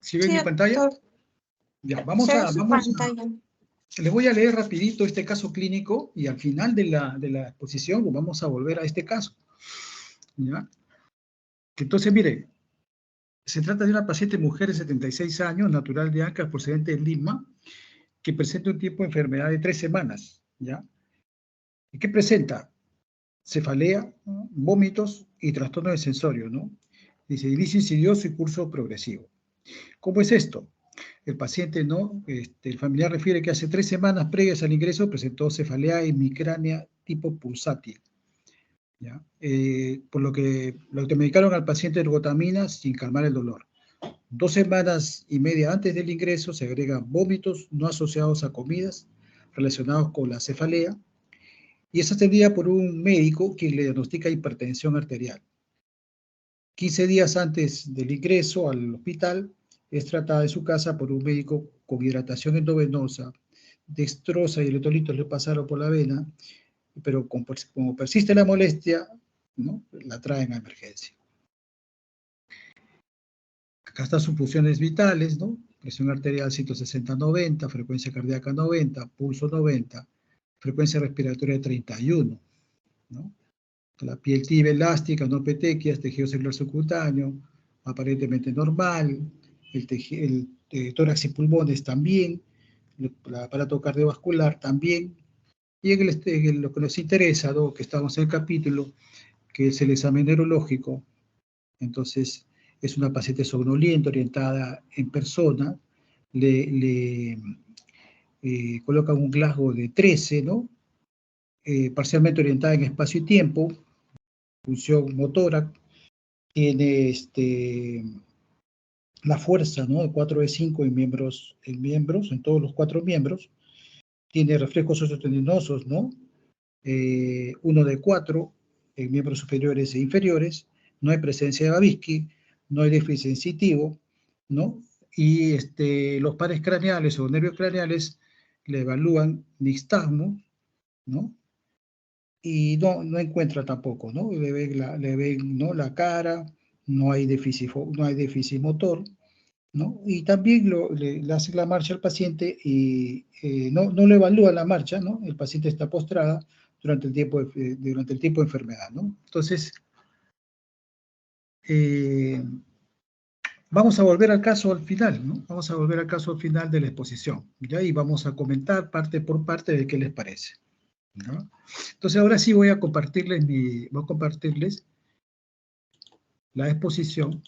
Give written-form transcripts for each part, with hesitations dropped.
¿Sí ven Sí, mi pantalla? doctor. Ya, Se ve su pantalla. les voy a leer rapidito este caso clínico y al final de la exposición pues, vamos a volver a este caso. ¿Ya? Entonces, mire, se trata de una paciente mujer de 76 años, natural de Ancash, procedente de Lima, que presenta un tiempo de enfermedad de 3 semanas. ¿Ya? ¿Y qué presenta? Cefalea, ¿no? Vómitos y trastorno de sensorio, ¿no? Dice, inicio insidioso y curso progresivo. ¿Cómo es esto? El paciente, ¿no? El familiar refiere que hace 3 semanas previas al ingreso presentó cefalea hemicránea tipo pulsátil. ¿Ya? Por lo que lo automedicaron al paciente ergotamina sin calmar el dolor. 2 semanas y media antes del ingreso se agregan vómitos no asociados a comidas relacionados con la cefalea y es atendida por un médico que le diagnostica hipertensión arterial. 15 días antes del ingreso al hospital, es tratada en su casa por un médico con hidratación endovenosa, dextrosa y electrolitos le pasaron por la vena, pero como persiste la molestia, ¿no? La traen a emergencia. Acá están sus funciones vitales, ¿no? Presión arterial 160-90, frecuencia cardíaca 90, pulso 90, frecuencia respiratoria 31, ¿no? La piel tibia, elástica, no petequias, tejido celular subcutáneo, aparentemente normal, el tórax y pulmones también, el aparato cardiovascular también, y en lo que nos interesa, ¿no? Que estamos en el capítulo, que es el examen neurológico, entonces es una paciente somnolienta, orientada en persona, le colocan un Glasgow de 13, ¿no? Parcialmente orientada en espacio y tiempo, función motora, tiene la fuerza, ¿no? De 4 de 5 en todos los 4 miembros, tiene reflejos osteotendinosos, ¿no? 1 de 4 en miembros superiores e inferiores, no hay presencia de Babinski, no hay déficit sensitivo, ¿no? Y los pares craneales o nervios craneales le evalúan nixtasmo, ¿no? Y no encuentra tampoco, ¿no? Le ven ¿no? La cara, no hay déficit motor, ¿no? Y también le hace la marcha al paciente y no le evalúa la marcha, ¿no? El paciente está postrada durante el tiempo de enfermedad, ¿no? Entonces, vamos a volver al caso al final, ¿no? Vamos a volver al caso al final de la exposición, ¿ya? Y vamos a comentar parte por parte de qué les parece, ¿no? Entonces, ahora sí voy a compartirles la exposición.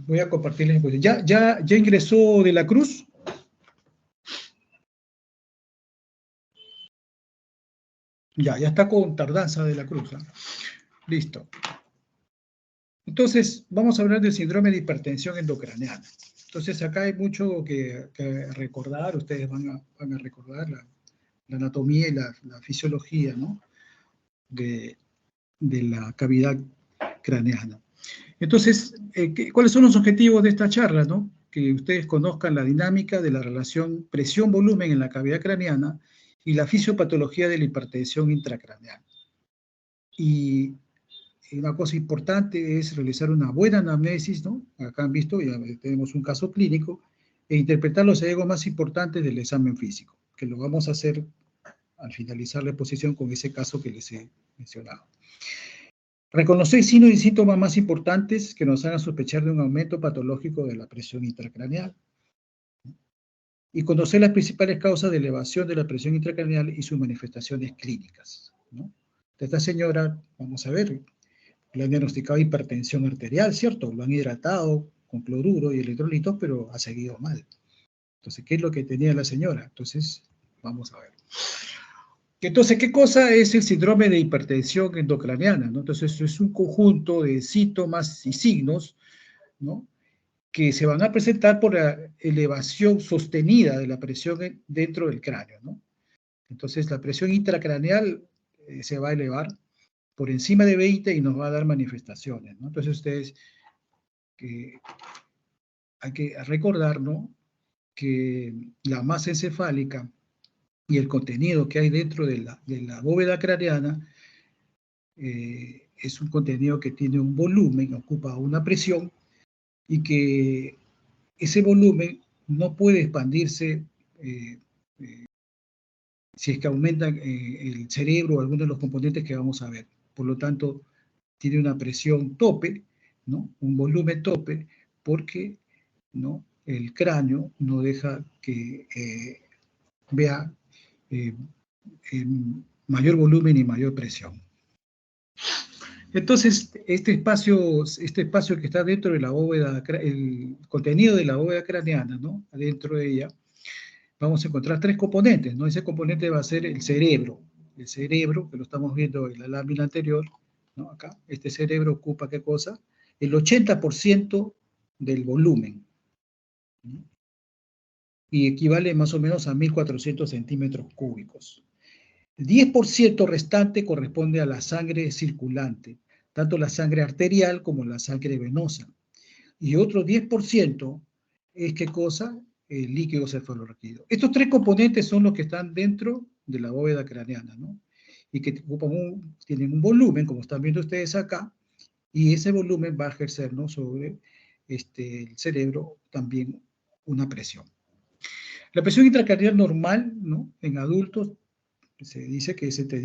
Voy a compartirles la exposición. ¿Ya ingresó de la Cruz? Ya está con tardanza de la Cruz. ¿Eh? Listo. Entonces, vamos a hablar del síndrome de hipertensión endocraneana. Entonces, acá hay mucho que recordar. Ustedes van a recordar la anatomía y la fisiología, ¿no? de la cavidad craneana. Entonces, ¿cuáles son los objetivos de esta charla, no? Que ustedes conozcan la dinámica de la relación presión-volumen en la cavidad craneana y la fisiopatología de la hipertensión intracraneal. Y una cosa importante es realizar una buena anamnesis, ¿no? Acá han visto, ya tenemos un caso clínico, e interpretar los hallazgos más importantes del examen físico, que lo vamos a hacer al finalizar la exposición con ese caso que les he mencionado. Reconocer signos y síntomas más importantes que nos hagan sospechar de un aumento patológico de la presión intracraneal. Y conocer las principales causas de elevación de la presión intracraneal y sus manifestaciones clínicas, ¿no? De esta señora, vamos a ver, le han diagnosticado hipertensión arterial, ¿cierto? Lo han hidratado con cloruro y electrolitos, pero ha seguido mal. Entonces, ¿qué es lo que tenía la señora? Entonces, vamos a ver. Entonces, ¿qué cosa es el síndrome de hipertensión endocraneana? ¿No? Entonces, es un conjunto de síntomas y signos, ¿no? Que se van a presentar por la elevación sostenida de la presión dentro del cráneo, ¿no? Entonces, la presión intracraneal se va a elevar por encima de 20 y nos va a dar manifestaciones, ¿no? Entonces, ustedes hay que recordar, ¿no? Que la masa encefálica y el contenido que hay dentro de la bóveda craneana es un contenido que tiene un volumen, ocupa una presión, y que ese volumen no puede expandirse si es que aumenta el cerebro o alguno de los componentes que vamos a ver. Por lo tanto, tiene una presión tope, ¿no? Un volumen tope, porque, ¿no?, el cráneo no deja que vea eh, mayor volumen y mayor presión. Entonces, este espacio que está dentro de la bóveda, el contenido de la bóveda craneana, ¿no?, adentro de ella, vamos a encontrar tres componentes, ¿no? Ese componente va a ser el cerebro, que lo estamos viendo en la lámina anterior, ¿no? Acá, este cerebro ocupa, ¿qué cosa? El 80% del volumen, ¿no? Y equivale más o menos a 1.400 centímetros cúbicos. El 10% restante corresponde a la sangre circulante, tanto la sangre arterial como la sangre venosa. Y otro 10% es, ¿qué cosa? El líquido cefalorraquídeo. Estos tres componentes son los que están dentro de la bóveda craneana, ¿no? Y que tienen un volumen, como están viendo ustedes acá, y ese volumen va a ejercer, ¿no?, sobre el cerebro también una presión. La presión intracraneal normal, ¿no?, en adultos se dice que es entre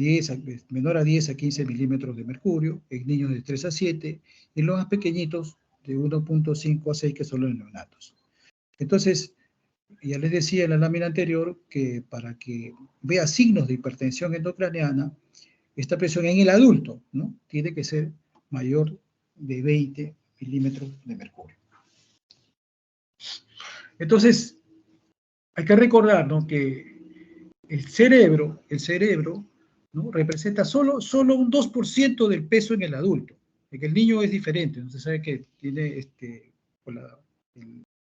menor a 10 a 15 milímetros de mercurio, en niños de 3 a 7, y en los más pequeñitos de 1.5 a 6, que son los neonatos. Entonces, ya les decía en la lámina anterior que para que vea signos de hipertensión endocraneana, esta presión en el adulto, ¿no?, tiene que ser mayor de 20 milímetros de mercurio. Entonces, hay que recordar, ¿no?, que el cerebro, ¿no?, representa solo un 2% del peso en el adulto. En el niño es diferente, no se sabe que tiene el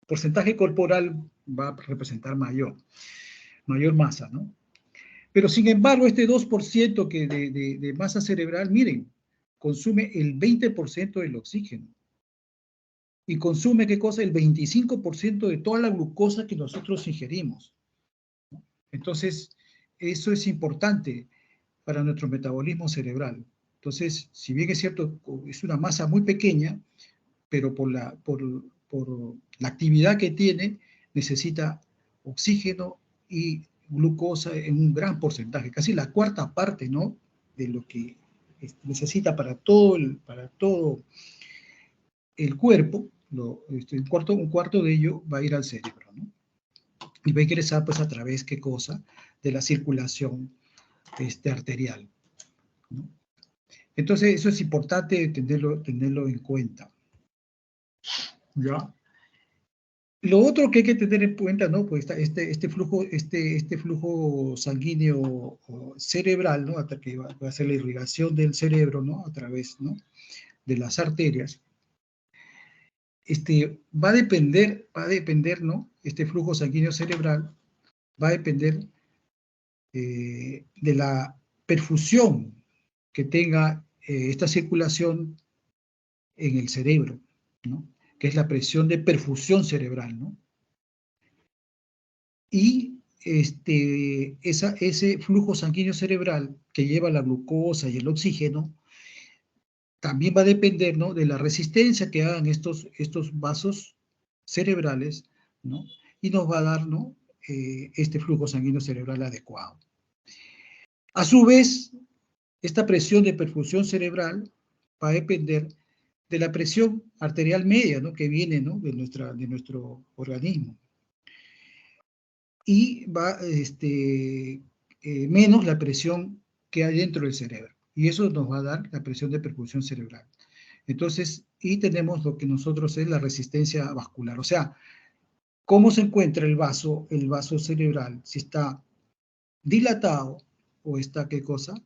porcentaje corporal va a representar mayor masa, ¿no? Pero sin embargo, este 2% de masa cerebral, miren, consume el 20% del oxígeno. Y consume, ¿qué cosa? El 25% de toda la glucosa que nosotros ingerimos. Entonces, eso es importante para nuestro metabolismo cerebral. Entonces, si bien es cierto, es una masa muy pequeña, pero por la actividad que tiene, necesita oxígeno y glucosa en un gran porcentaje, casi la cuarta parte, ¿no?, de lo que necesita para todo el cuerpo. Un cuarto de ello va a ir al cerebro, ¿no? Y va a ingresar, pues, a través, ¿qué cosa?, de la circulación arterial, ¿no? Entonces, eso es importante tenerlo en cuenta, ¿ya? Lo otro que hay que tener en cuenta, ¿no?, pues este flujo sanguíneo cerebral, ¿no?, hasta que va a hacer la irrigación del cerebro, ¿no?, a través, ¿no?, de las arterias. Va a depender, ¿no?, este flujo sanguíneo cerebral va a depender de la perfusión que tenga esta circulación en el cerebro, ¿no?, que es la presión de perfusión cerebral, ¿no? Y ese flujo sanguíneo cerebral que lleva la glucosa y el oxígeno también va a depender, ¿no?, de la resistencia que hagan estos vasos cerebrales, ¿no?, y nos va a dar, ¿no?, este flujo sanguíneo cerebral adecuado. A su vez, esta presión de perfusión cerebral va a depender de la presión arterial media, ¿no?, que viene, ¿no?, de nuestro organismo. Y va menos la presión que hay dentro del cerebro. Y eso nos va a dar la presión de perfusión cerebral. Entonces, y tenemos lo que nosotros es la resistencia vascular. O sea, ¿cómo se encuentra el vaso cerebral? Si está dilatado o está, ¿qué cosa?,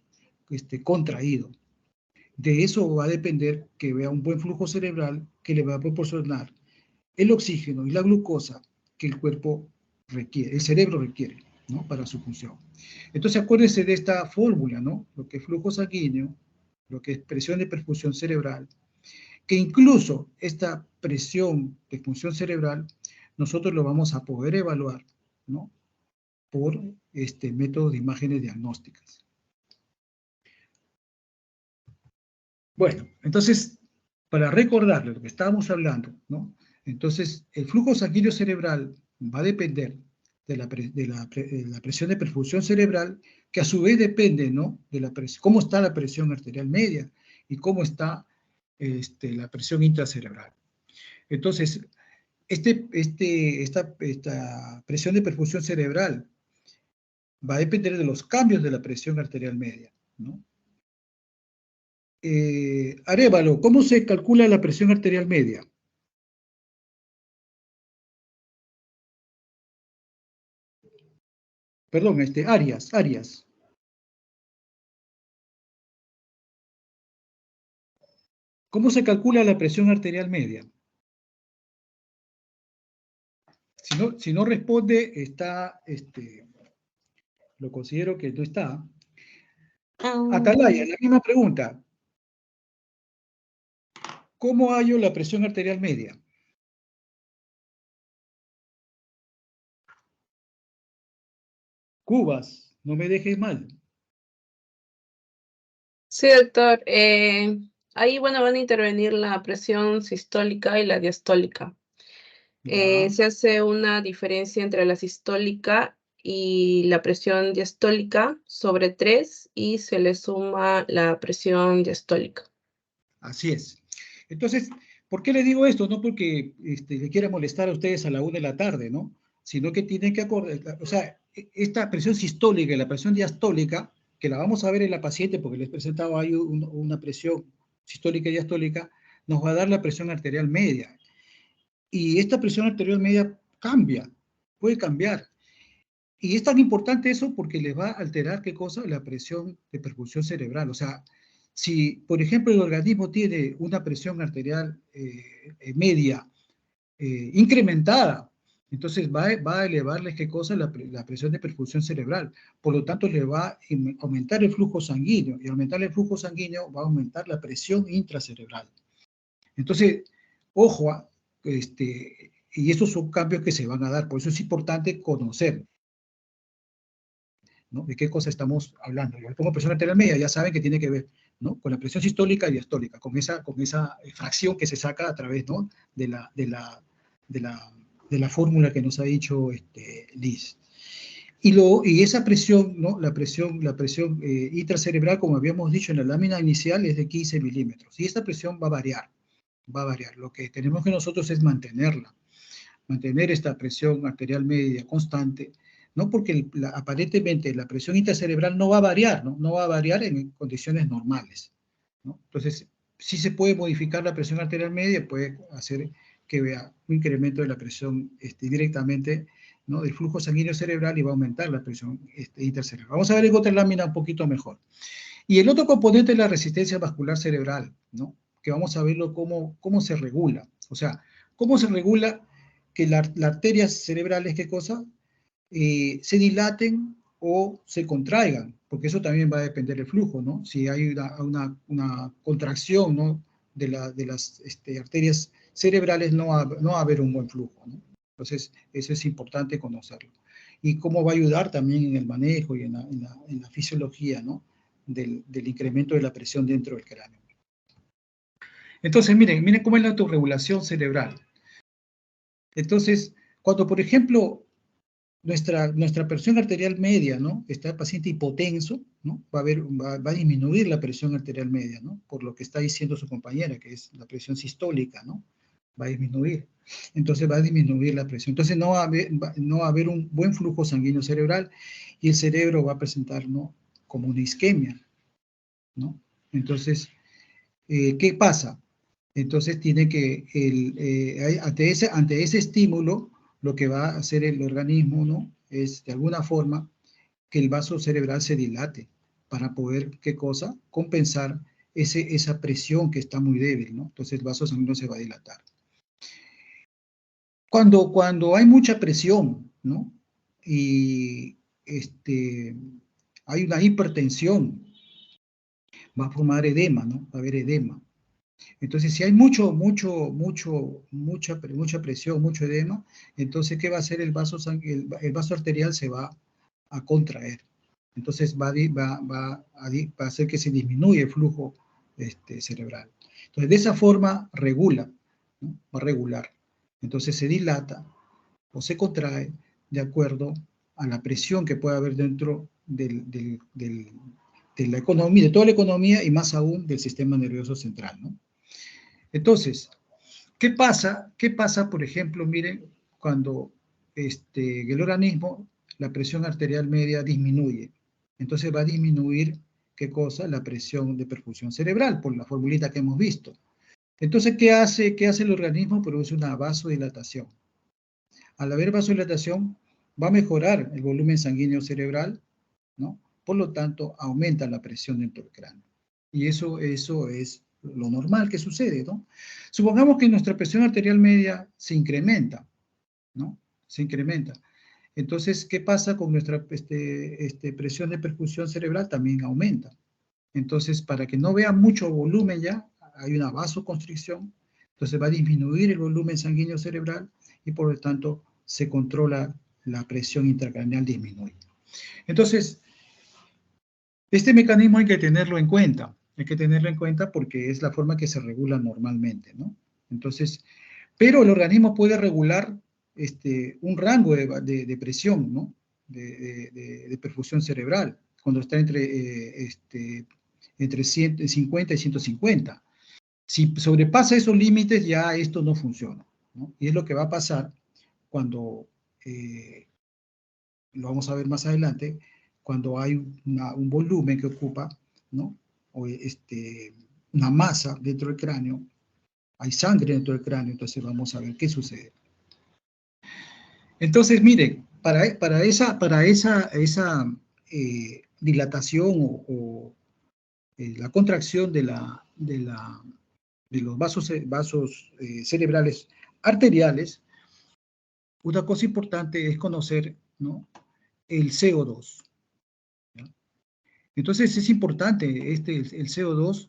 contraído. De eso va a depender que vea un buen flujo cerebral que le va a proporcionar el oxígeno y la glucosa que el cuerpo requiere, el cerebro requiere, ¿no?, para su función. Entonces, acuérdense de esta fórmula, ¿no?, lo que es flujo sanguíneo, lo que es presión de perfusión cerebral, que incluso esta presión de función cerebral nosotros lo vamos a poder evaluar, ¿no?, por métodos de imágenes diagnósticas. Bueno, entonces, para recordarle lo que estábamos hablando, ¿no? Entonces, el flujo sanguíneo cerebral va a depender de la presión de perfusión cerebral, que a su vez depende, ¿no?, de cómo está la presión arterial media y cómo está la presión intracerebral. Entonces, esta presión de perfusión cerebral va a depender de los cambios de la presión arterial media, ¿no? Arévalo, ¿cómo se calcula la presión arterial media? Perdón, Arias. ¿Cómo se calcula la presión arterial media? Si no responde, lo considero que no está. Atalaya, la misma pregunta. ¿Cómo hallo la presión arterial media? Cubas, no me dejes mal. Sí, doctor. Ahí, bueno, van a intervenir la presión sistólica y la diastólica. Se hace una diferencia entre la sistólica y la presión diastólica sobre 3 y se le suma la presión diastólica. Así es. Entonces, ¿por qué le digo esto? No porque le quiera molestar a ustedes a la 1 de la tarde, ¿no? Sino que tienen que acordar, o sea, esta presión sistólica y la presión diastólica, que la vamos a ver en la paciente porque les presentaba ahí una presión sistólica y diastólica, nos va a dar la presión arterial media. Y esta presión arterial media cambia, puede cambiar. Y es tan importante eso porque les va a alterar, ¿qué cosa? La presión de perfusión cerebral. O sea, si, por ejemplo, el organismo tiene una presión arterial media incrementada, entonces va a elevarles, ¿qué cosa? La presión de perfusión cerebral. Por lo tanto, le va a aumentar el flujo sanguíneo. Y aumentar el flujo sanguíneo va a aumentar la presión intracerebral. Entonces, ojo, y estos son cambios que se van a dar. Por eso es importante conocer, ¿no?, de qué cosa estamos hablando. Yo le pongo presión arterial media, ya saben que tiene que ver, ¿no?, con la presión sistólica y diastólica, con esa fracción que se saca a través, ¿no?, de la fórmula que nos ha dicho Liz. Y esa presión, ¿no?, la presión intracerebral, como habíamos dicho en la lámina inicial, es de 15 milímetros. Y esta presión va a variar. Lo que tenemos que nosotros es mantenerla, mantener esta presión arterial media constante, ¿no? Porque aparentemente la presión intracerebral no va a variar, ¿no? No va a variar en condiciones normales, ¿no? Entonces, si se puede modificar la presión arterial media, puede hacer que vea un incremento de la presión directamente, ¿no?, del flujo sanguíneo cerebral, y va a aumentar la presión intracerebral. Vamos a ver en otra lámina un poquito mejor. Y el otro componente es la resistencia vascular cerebral, ¿no?, que vamos a verlo cómo se regula. O sea, cómo se regula que las arterias cerebrales, ¿qué cosa? Se dilaten o se contraigan, porque eso también va a depender del flujo, ¿no? Si hay una contracción, ¿no?, de las arterias cerebrales, no va a haber un buen flujo, ¿no? Entonces, eso es importante conocerlo. Y cómo va a ayudar también en el manejo y en la fisiología, ¿no?, del incremento de la presión dentro del cráneo. Entonces, miren cómo es la autorregulación cerebral. Entonces, cuando, por ejemplo, nuestra presión arterial media, ¿no?, está el paciente hipotenso, ¿no?, va a disminuir la presión arterial media, ¿no?, por lo que está diciendo su compañera, que es la presión sistólica, ¿no?, va a disminuir. Entonces va a disminuir la presión. Entonces no va a haber un buen flujo sanguíneo cerebral y el cerebro va a presentar, ¿no?, como una isquemia, ¿no? Entonces, ¿qué pasa? Entonces tiene que, ante ese estímulo, lo que va a hacer el organismo, ¿no?, es de alguna forma que el vaso cerebral se dilate para poder, ¿qué cosa? Compensar esa presión que está muy débil, ¿no? Entonces el vaso sanguíneo se va a dilatar. Cuando hay mucha presión, ¿no?, y hay una hipertensión, va a formar edema, ¿no? Va a haber edema. Entonces, si hay mucha presión, mucho edema, entonces, ¿qué va a hacer el vaso arterial? Se va a contraer. Entonces va a hacer que se disminuya el flujo cerebral. Entonces, de esa forma regula, ¿no? Va a regular. Entonces se dilata o se contrae de acuerdo a la presión que puede haber dentro de la economía, de toda la economía y más aún del sistema nervioso central, ¿no? Entonces, ¿qué pasa? ¿Qué pasa, por ejemplo, miren, cuando el organismo, la presión arterial media disminuye? Entonces va a disminuir, ¿qué cosa? La presión de perfusión cerebral, por la formulita que hemos visto. Entonces, ¿qué hace el organismo? Produce una vasodilatación. Al haber vasodilatación, va a mejorar el volumen sanguíneo cerebral, ¿no? Por lo tanto, aumenta la presión dentro del cráneo. Y eso es lo normal que sucede, ¿no? Supongamos que nuestra presión arterial media se incrementa, ¿no? Se incrementa. Entonces, ¿qué pasa con nuestra presión de perfusión cerebral? También aumenta. Entonces, para que no vea mucho volumen ya, hay una vasoconstricción, entonces va a disminuir el volumen sanguíneo cerebral y por lo tanto se controla la presión intracraneal, disminuye. Entonces, este mecanismo hay que tenerlo en cuenta porque es la forma que se regula normalmente, ¿no? Entonces, pero el organismo puede regular un rango de presión, ¿no? De perfusión cerebral, cuando está entre 50 y 150. Si sobrepasa esos límites, ya esto no funciona, ¿no? Y es lo que va a pasar cuando, lo vamos a ver más adelante, cuando hay un volumen que ocupa, ¿no? O una masa dentro del cráneo, hay sangre dentro del cráneo, entonces vamos a ver qué sucede. Entonces, miren, para esa dilatación o la contracción de los vasos cerebrales arteriales, una cosa importante es conocer, ¿no? El CO2. ¿Ya? Entonces es importante el CO2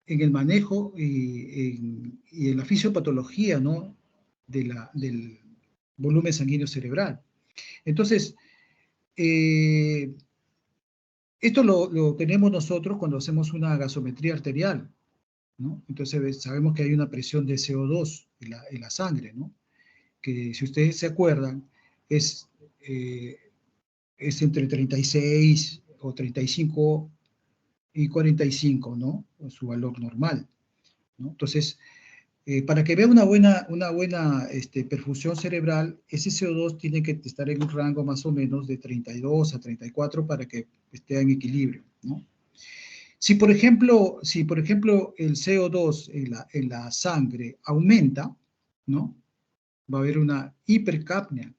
en el manejo y en la fisiopatología, ¿no? Del volumen sanguíneo cerebral. Entonces, esto lo tenemos nosotros cuando hacemos una gasometría arterial, ¿no? Entonces sabemos que hay una presión de CO2 en la sangre, ¿no? Que si ustedes se acuerdan, es entre 36 o 35 y 45, ¿no? Su valor normal, ¿no? Entonces, para que vea una buena perfusión cerebral, ese CO2 tiene que estar en un rango más o menos de 32 a 34 para que esté en equilibrio, ¿no? Si por ejemplo el CO2 en la sangre aumenta, ¿no? Va a haber una hipercapnia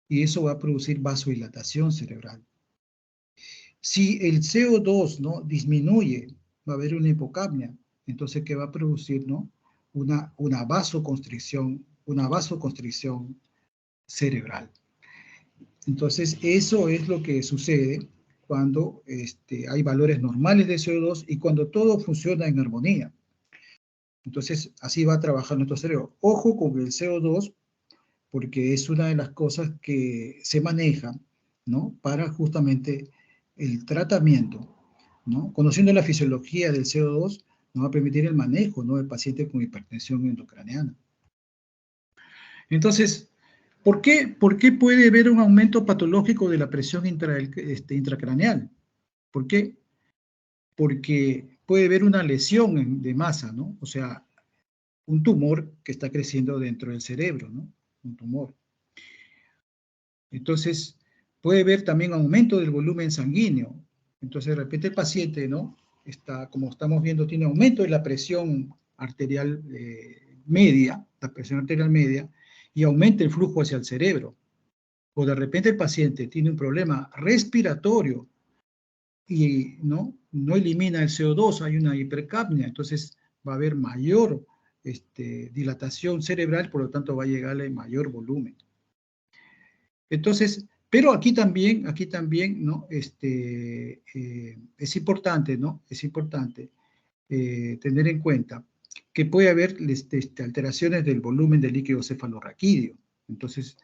y eso va a producir vasodilatación cerebral. Si el CO2, ¿no? disminuye, va a haber una hipocapnia. Entonces, ¿qué va a producir, no? Una vasoconstricción cerebral. Entonces, eso es lo que sucede cuando hay valores normales de CO2 y cuando todo funciona en armonía. Entonces, así va a trabajar nuestro cerebro. Ojo con el CO2, porque es una de las cosas que se maneja, ¿no? Para justamente el tratamiento, ¿no? Conociendo la fisiología del CO2, nos va a permitir el manejo, ¿no? del paciente con hipertensión endocraneana. Entonces, ¿por qué puede haber un aumento patológico de la presión intracraneal? ¿Por qué? Porque puede haber una lesión de masa, ¿no? O sea, un tumor que está creciendo dentro del cerebro, ¿no? Un tumor. Entonces, puede haber también aumento del volumen sanguíneo. Entonces, de repente el paciente, ¿no? Como estamos viendo, tiene aumento de la presión arterial media, y aumenta el flujo hacia el cerebro. O de repente el paciente tiene un problema respiratorio y no elimina el CO2, hay una hipercapnia, entonces va a haber mayor dilatación cerebral, por lo tanto va a llegarle mayor volumen. Entonces, pero aquí también, ¿no? Es importante, ¿no? Es importante tener en cuenta que puede haber alteraciones del volumen del líquido cefalorraquídeo. Entonces,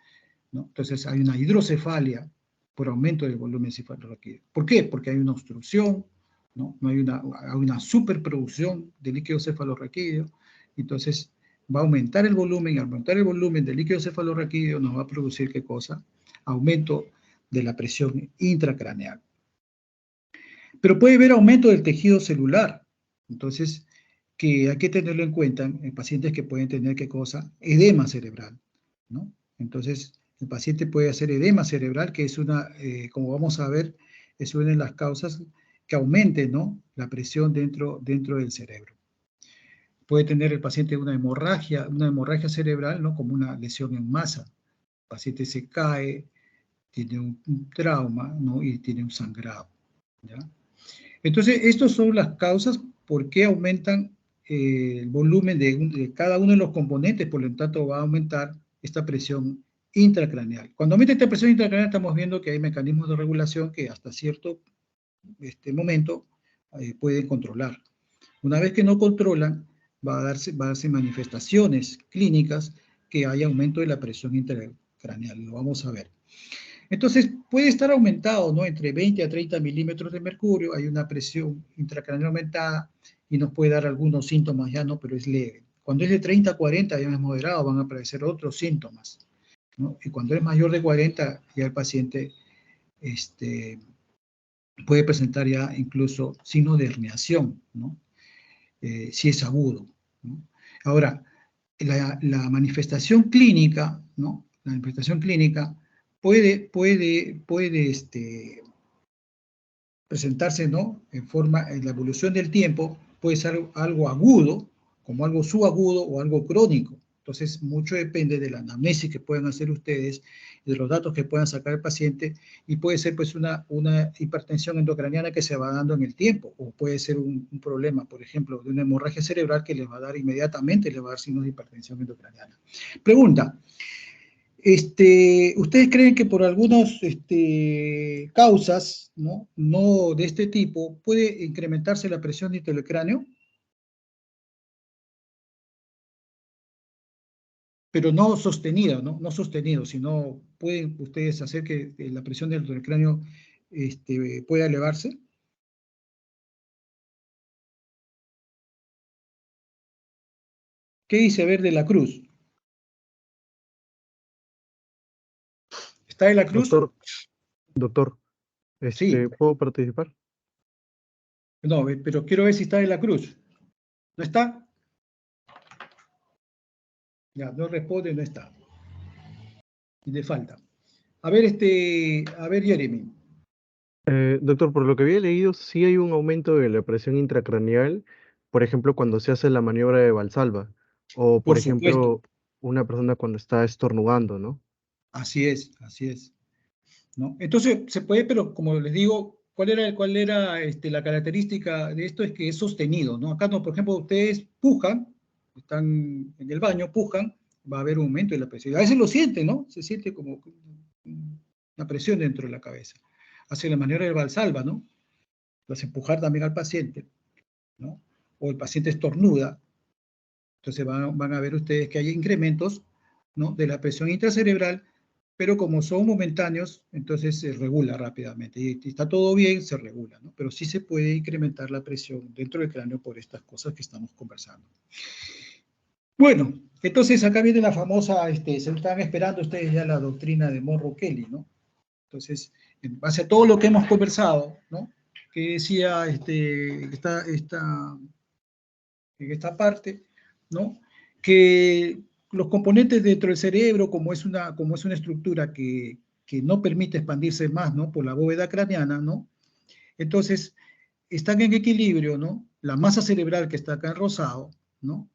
¿no? Entonces hay una hidrocefalia por aumento del volumen cefalorraquídeo. ¿Por qué? Porque hay una obstrucción, ¿no? Hay una superproducción de líquido cefalorraquídeo, entonces va a aumentar el volumen, y al aumentar el volumen del líquido cefalorraquídeo nos va a producir, ¿qué cosa? Aumento de la presión intracraneal. Pero puede haber aumento del tejido celular, entonces, que hay que tenerlo en cuenta en pacientes que pueden tener, ¿qué cosa? Edema cerebral, ¿no? Entonces, el paciente puede hacer edema cerebral, que es una, como vamos a ver, es una de las causas que aumente, ¿no?, la presión dentro del cerebro. Puede tener el paciente una hemorragia cerebral, ¿no?, como una lesión en masa. El paciente se cae, tiene un trauma, ¿no?, y tiene un sangrado, ¿ya? Entonces, estas son las causas por qué aumentan el volumen de cada uno de los componentes, por lo tanto va a aumentar esta presión intracraneal. Cuando aumenta esta presión intracraneal estamos viendo que hay mecanismos de regulación que hasta cierto momento pueden controlar. Una vez que no controlan, va a darse manifestaciones clínicas que hay aumento de la presión intracraneal. Lo vamos a ver. Entonces, puede estar aumentado, ¿no?, entre 20 a 30 milímetros de mercurio, hay una presión intracraneal aumentada y nos puede dar algunos síntomas ya, ¿no?, pero es leve. Cuando es de 30 a 40 ya es moderado, van a aparecer otros síntomas, ¿no? Y cuando es mayor de 40 ya el paciente puede presentar ya incluso signos de herniación, ¿no?, si es agudo, ¿no? Ahora, la manifestación clínica, ¿no?, la manifestación clínica puede presentarse, ¿no?, en la evolución del tiempo, puede ser algo agudo, como algo subagudo o algo crónico. Entonces, mucho depende de la anamnesis que puedan hacer ustedes, de los datos que puedan sacar el paciente, y puede ser pues una hipertensión endocraniana que se va dando en el tiempo, o puede ser un problema, por ejemplo, de una hemorragia cerebral que les va a dar inmediatamente, les va a dar signos de hipertensión endocraniana. Pregunta: ¿ustedes creen que por algunas causas, no de este tipo, puede incrementarse la presión del cráneo? Pero no sostenida, no sostenido, sino pueden ustedes hacer que la presión del cráneo pueda elevarse. ¿Qué dice ver de la Cruz? ¿Está de la Cruz? Doctor, Sí. ¿puedo participar? No, pero quiero ver si está de la Cruz. ¿No está? Ya, no responde, no está. Y le falta. A ver, Jeremy. Doctor, por lo que había leído, sí hay un aumento de la presión intracraneal, por ejemplo, cuando se hace la maniobra de Valsalva, o por Por supuesto. ejemplo, una persona cuando está estornudando, ¿no? Así es, ¿no? Entonces, se puede, pero como les digo, ¿cuál era la característica de esto? Es que es sostenido, ¿no? Acá, no, por ejemplo, ustedes pujan, están en el baño, pujan, va a haber un aumento de la presión. A veces lo sienten, ¿no? Se siente como una presión dentro de la cabeza. Hace la maniobra del Valsalva, ¿no? Lo hace empujar también al paciente, ¿no? O el paciente estornuda. Entonces van a ver ustedes que hay incrementos, ¿no?, de la presión intracerebral, pero como son momentáneos, entonces se regula rápidamente. Y está todo bien, se regula, ¿no? Pero sí se puede incrementar la presión dentro del cráneo por estas cosas que estamos conversando. Bueno, entonces acá viene la famosa, se están esperando ustedes ya la doctrina de Monro-Kelly, ¿no? Entonces, en base a todo lo que hemos conversado, ¿no?, que decía en esta parte, ¿no?, que los componentes dentro del cerebro, como es una estructura que no permite expandirse más, ¿no?, por la bóveda craneana, ¿no?, entonces están en equilibrio, ¿no?, la masa cerebral que está acá en rosado, ¿no?,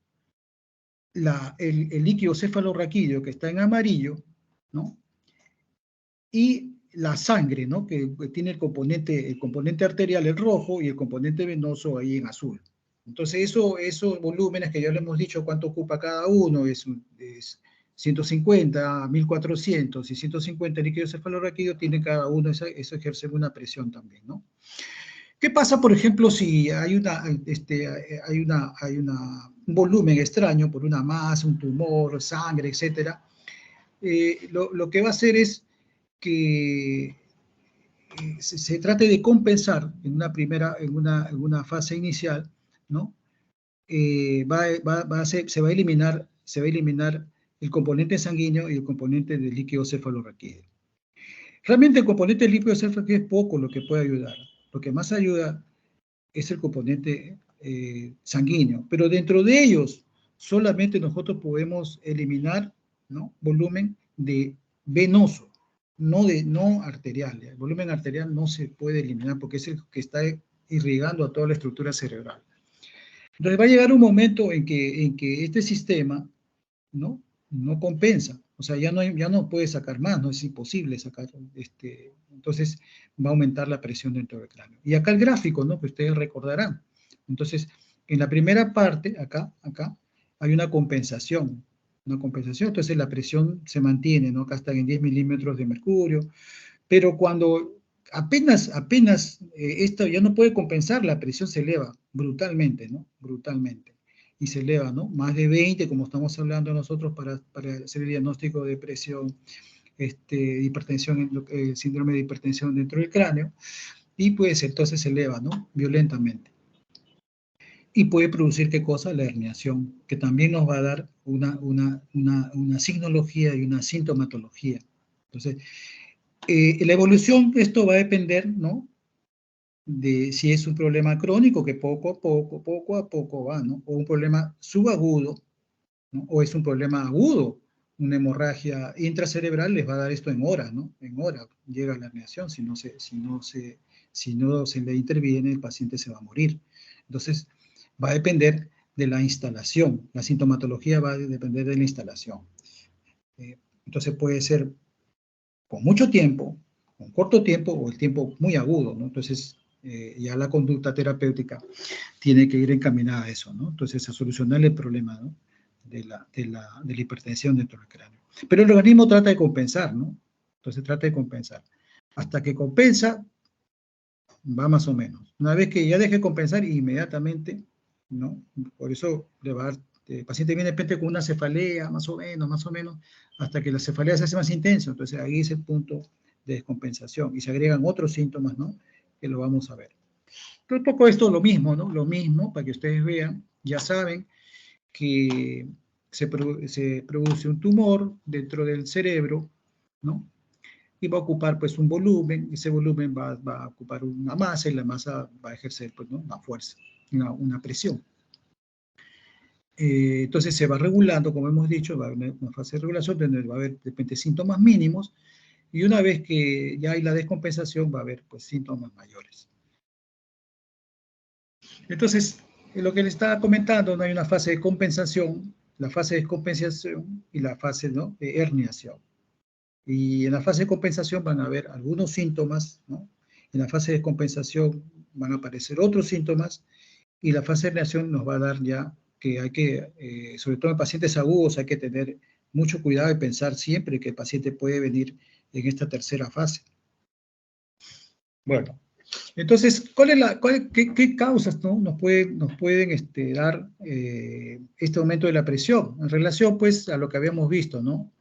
el líquido cefalorraquídeo que está en amarillo, ¿no?, y la sangre, ¿no?, que tiene el componente arterial en rojo y el componente venoso ahí en azul. Entonces, esos volúmenes que ya le hemos dicho cuánto ocupa cada uno, es 150, 1400 y 150 líquidos cefalorraquídeos, tiene cada uno, eso ejerce una presión también, ¿no? ¿Qué pasa, por ejemplo, si hay un volumen extraño por una masa, un tumor, sangre, etcétera? Lo que va a hacer es que se trate de compensar en una fase inicial, ¿no? Se va a eliminar el componente sanguíneo y el componente del líquido cefalorraquídeo. Realmente el componente del líquido cefalorraquídeo es poco lo que puede ayudar. Lo que más ayuda es el componente sanguíneo, pero dentro de ellos solamente nosotros podemos eliminar, ¿no?, volumen de venoso, no arterial. El volumen arterial no se puede eliminar porque es el que está irrigando a toda la estructura cerebral. Entonces va a llegar un momento en que este sistema no compensa, o sea, ya no puede sacar más, no es imposible sacar, entonces va a aumentar la presión dentro del cráneo. Y acá el gráfico, ¿no?, que ustedes recordarán. Entonces, en la primera parte, acá, hay una compensación, entonces la presión se mantiene, ¿no? Acá están en 10 milímetros de mercurio, pero cuando apenas esto ya no puede compensar, la presión se eleva brutalmente, ¿no? Brutalmente. Y se eleva, ¿no? Más de 20, como estamos hablando nosotros para hacer el diagnóstico de presión, hipertensión, síndrome de hipertensión dentro del cráneo, y pues entonces se eleva, ¿no?, violentamente. Y puede producir, ¿qué cosa? La herniación, que también nos va a dar una signología y una sintomatología. Entonces, la evolución, esto va a depender, ¿no?, de si es un problema crónico que poco a poco va, ¿no?, o un problema subagudo, ¿no?, o es un problema agudo, una hemorragia intracerebral les va a dar esto en horas, ¿no? En horas llega la herniación, si no se le interviene, el paciente se va a morir. Entonces, va a depender de la instalación, la sintomatología va a depender de la instalación. Entonces puede ser con mucho tiempo, con corto tiempo o el tiempo muy agudo, ¿no? Entonces, ya la conducta terapéutica tiene que ir encaminada a eso, ¿no? Entonces, a solucionar el problema, ¿no?, de la hipertensión dentro del cráneo. Pero el organismo trata de compensar, ¿no? Entonces trata de compensar. Hasta que compensa, va más o menos. Una vez que ya deje de compensar, inmediatamente, ¿no? Por eso le va a dar, el paciente viene de repente con una cefalea, más o menos, hasta que la cefalea se hace más intensa. Entonces ahí es el punto de descompensación y se agregan otros síntomas, ¿no?, que lo vamos a ver. Pero un poco esto lo mismo, ¿no? Lo mismo, para que ustedes vean, ya saben que se produce un tumor dentro del cerebro, ¿no?, y va a ocupar pues un volumen, ese volumen va a ocupar una masa y la masa va a ejercer pues, ¿no?, una fuerza, una presión. Entonces se va regulando, como hemos dicho, va a haber una fase de regulación donde va a haber de repente síntomas mínimos y una vez que ya hay la descompensación va a haber pues síntomas mayores. Entonces, lo que le estaba comentando, no hay una fase de compensación, la fase de descompensación y la fase, ¿no?, de herniación. Y en la fase de compensación van a haber algunos síntomas, ¿no? En la fase de descompensación van a aparecer otros síntomas y la fase de herniación nos va a dar ya que hay que, sobre todo en pacientes agudos, hay que tener mucho cuidado y pensar siempre que el paciente puede venir en esta tercera fase. Bueno, entonces, ¿qué causas, ¿no?, nos pueden dar este aumento de la presión? En relación, pues, a lo que habíamos visto, ¿no?,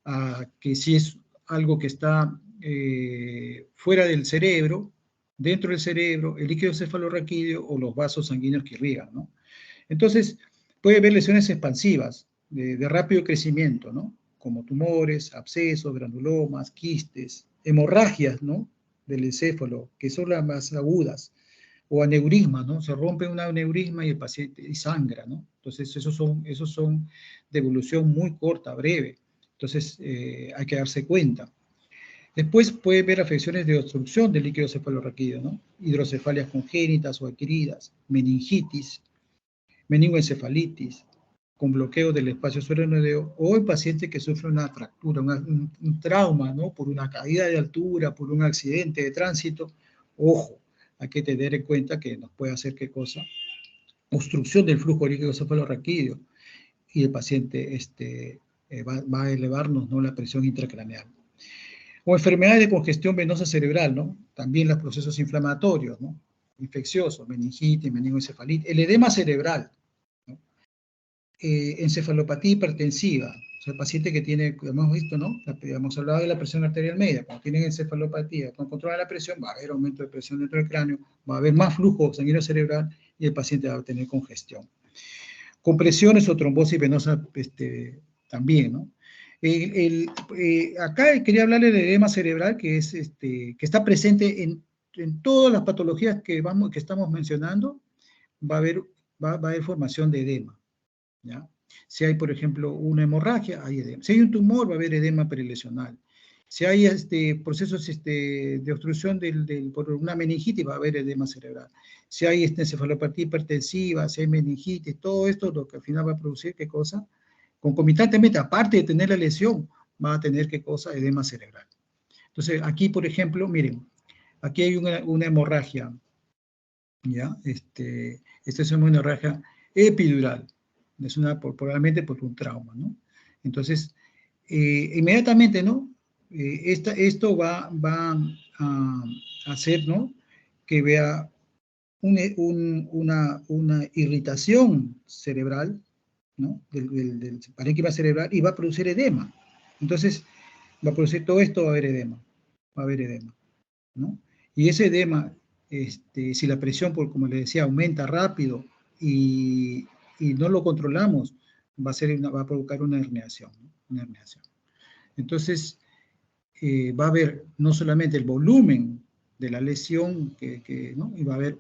a que si es algo que está fuera del cerebro, dentro del cerebro, el líquido cefalorraquídeo o los vasos sanguíneos que irrigan, ¿no? Entonces, puede haber lesiones expansivas de rápido crecimiento, ¿no?, como tumores, abscesos, granulomas, quistes, hemorragias, ¿no?, del encéfalo, que son las más agudas, o aneurismas, ¿no? Se rompe un aneurisma y el paciente y sangra, ¿no? Entonces, esos son de evolución muy corta, breve. Entonces, hay que darse cuenta. Después puede haber afecciones de obstrucción del líquido cefalorraquídeo, ¿no? Hidrocefalias congénitas o adquiridas, meningitis, meningoencefalitis, con bloqueo del espacio subaracnoideo, o el paciente que sufre una fractura, un trauma, ¿no?, por una caída de altura, por un accidente de tránsito. Ojo, hay que tener en cuenta que nos puede hacer, ¿qué cosa? Obstrucción del flujo líquido cefalorraquídeo, y el paciente va a elevarnos, ¿no?, la presión intracraneal. O enfermedades de congestión venosa cerebral, ¿no? También los procesos inflamatorios, ¿no?, infecciosos, meningitis, meningoencefalitis, el edema cerebral, ¿no?, encefalopatía hipertensiva, O sea, el paciente que tiene, hemos visto, ¿no? Hemos hablado de la presión arterial media. Cuando tienen encefalopatía, cuando controlan la presión, va a haber aumento de presión dentro del cráneo, va a haber más flujo sanguíneo cerebral y el paciente va a tener congestión. Compresiones o trombosis venosa también, ¿no? Acá quería hablarle del edema cerebral, que está presente en todas las patologías que estamos mencionando. Va a haber formación de edema, ¿ya? Si hay, por ejemplo, una hemorragia, hay edema. Si hay un tumor, va a haber edema perilesional. Si hay procesos de obstrucción por una meningitis, va a haber edema cerebral. Si hay encefalopatía hipertensiva, si hay meningitis, todo esto lo que al final va a producir, ¿qué cosa? Concomitantemente, aparte de tener la lesión, va a tener, ¿qué cosa? Edema cerebral. Entonces, aquí, por ejemplo, miren, aquí hay una hemorragia, ¿ya? Esta es una hemorragia epidural. Es probablemente por un trauma, ¿no? Entonces, inmediatamente, ¿no? Esto va a hacer, ¿no? Que vea una irritación cerebral, ¿no? Del parénquima cerebral y va a producir edema. Entonces, va a producir todo esto, va a haber edema, ¿no? Y ese edema, si la presión, como les decía, aumenta rápido y no lo controlamos, va a provocar una herniación, ¿no? Una herniación. Entonces, va a haber no solamente el volumen de la lesión, ¿no? Y va a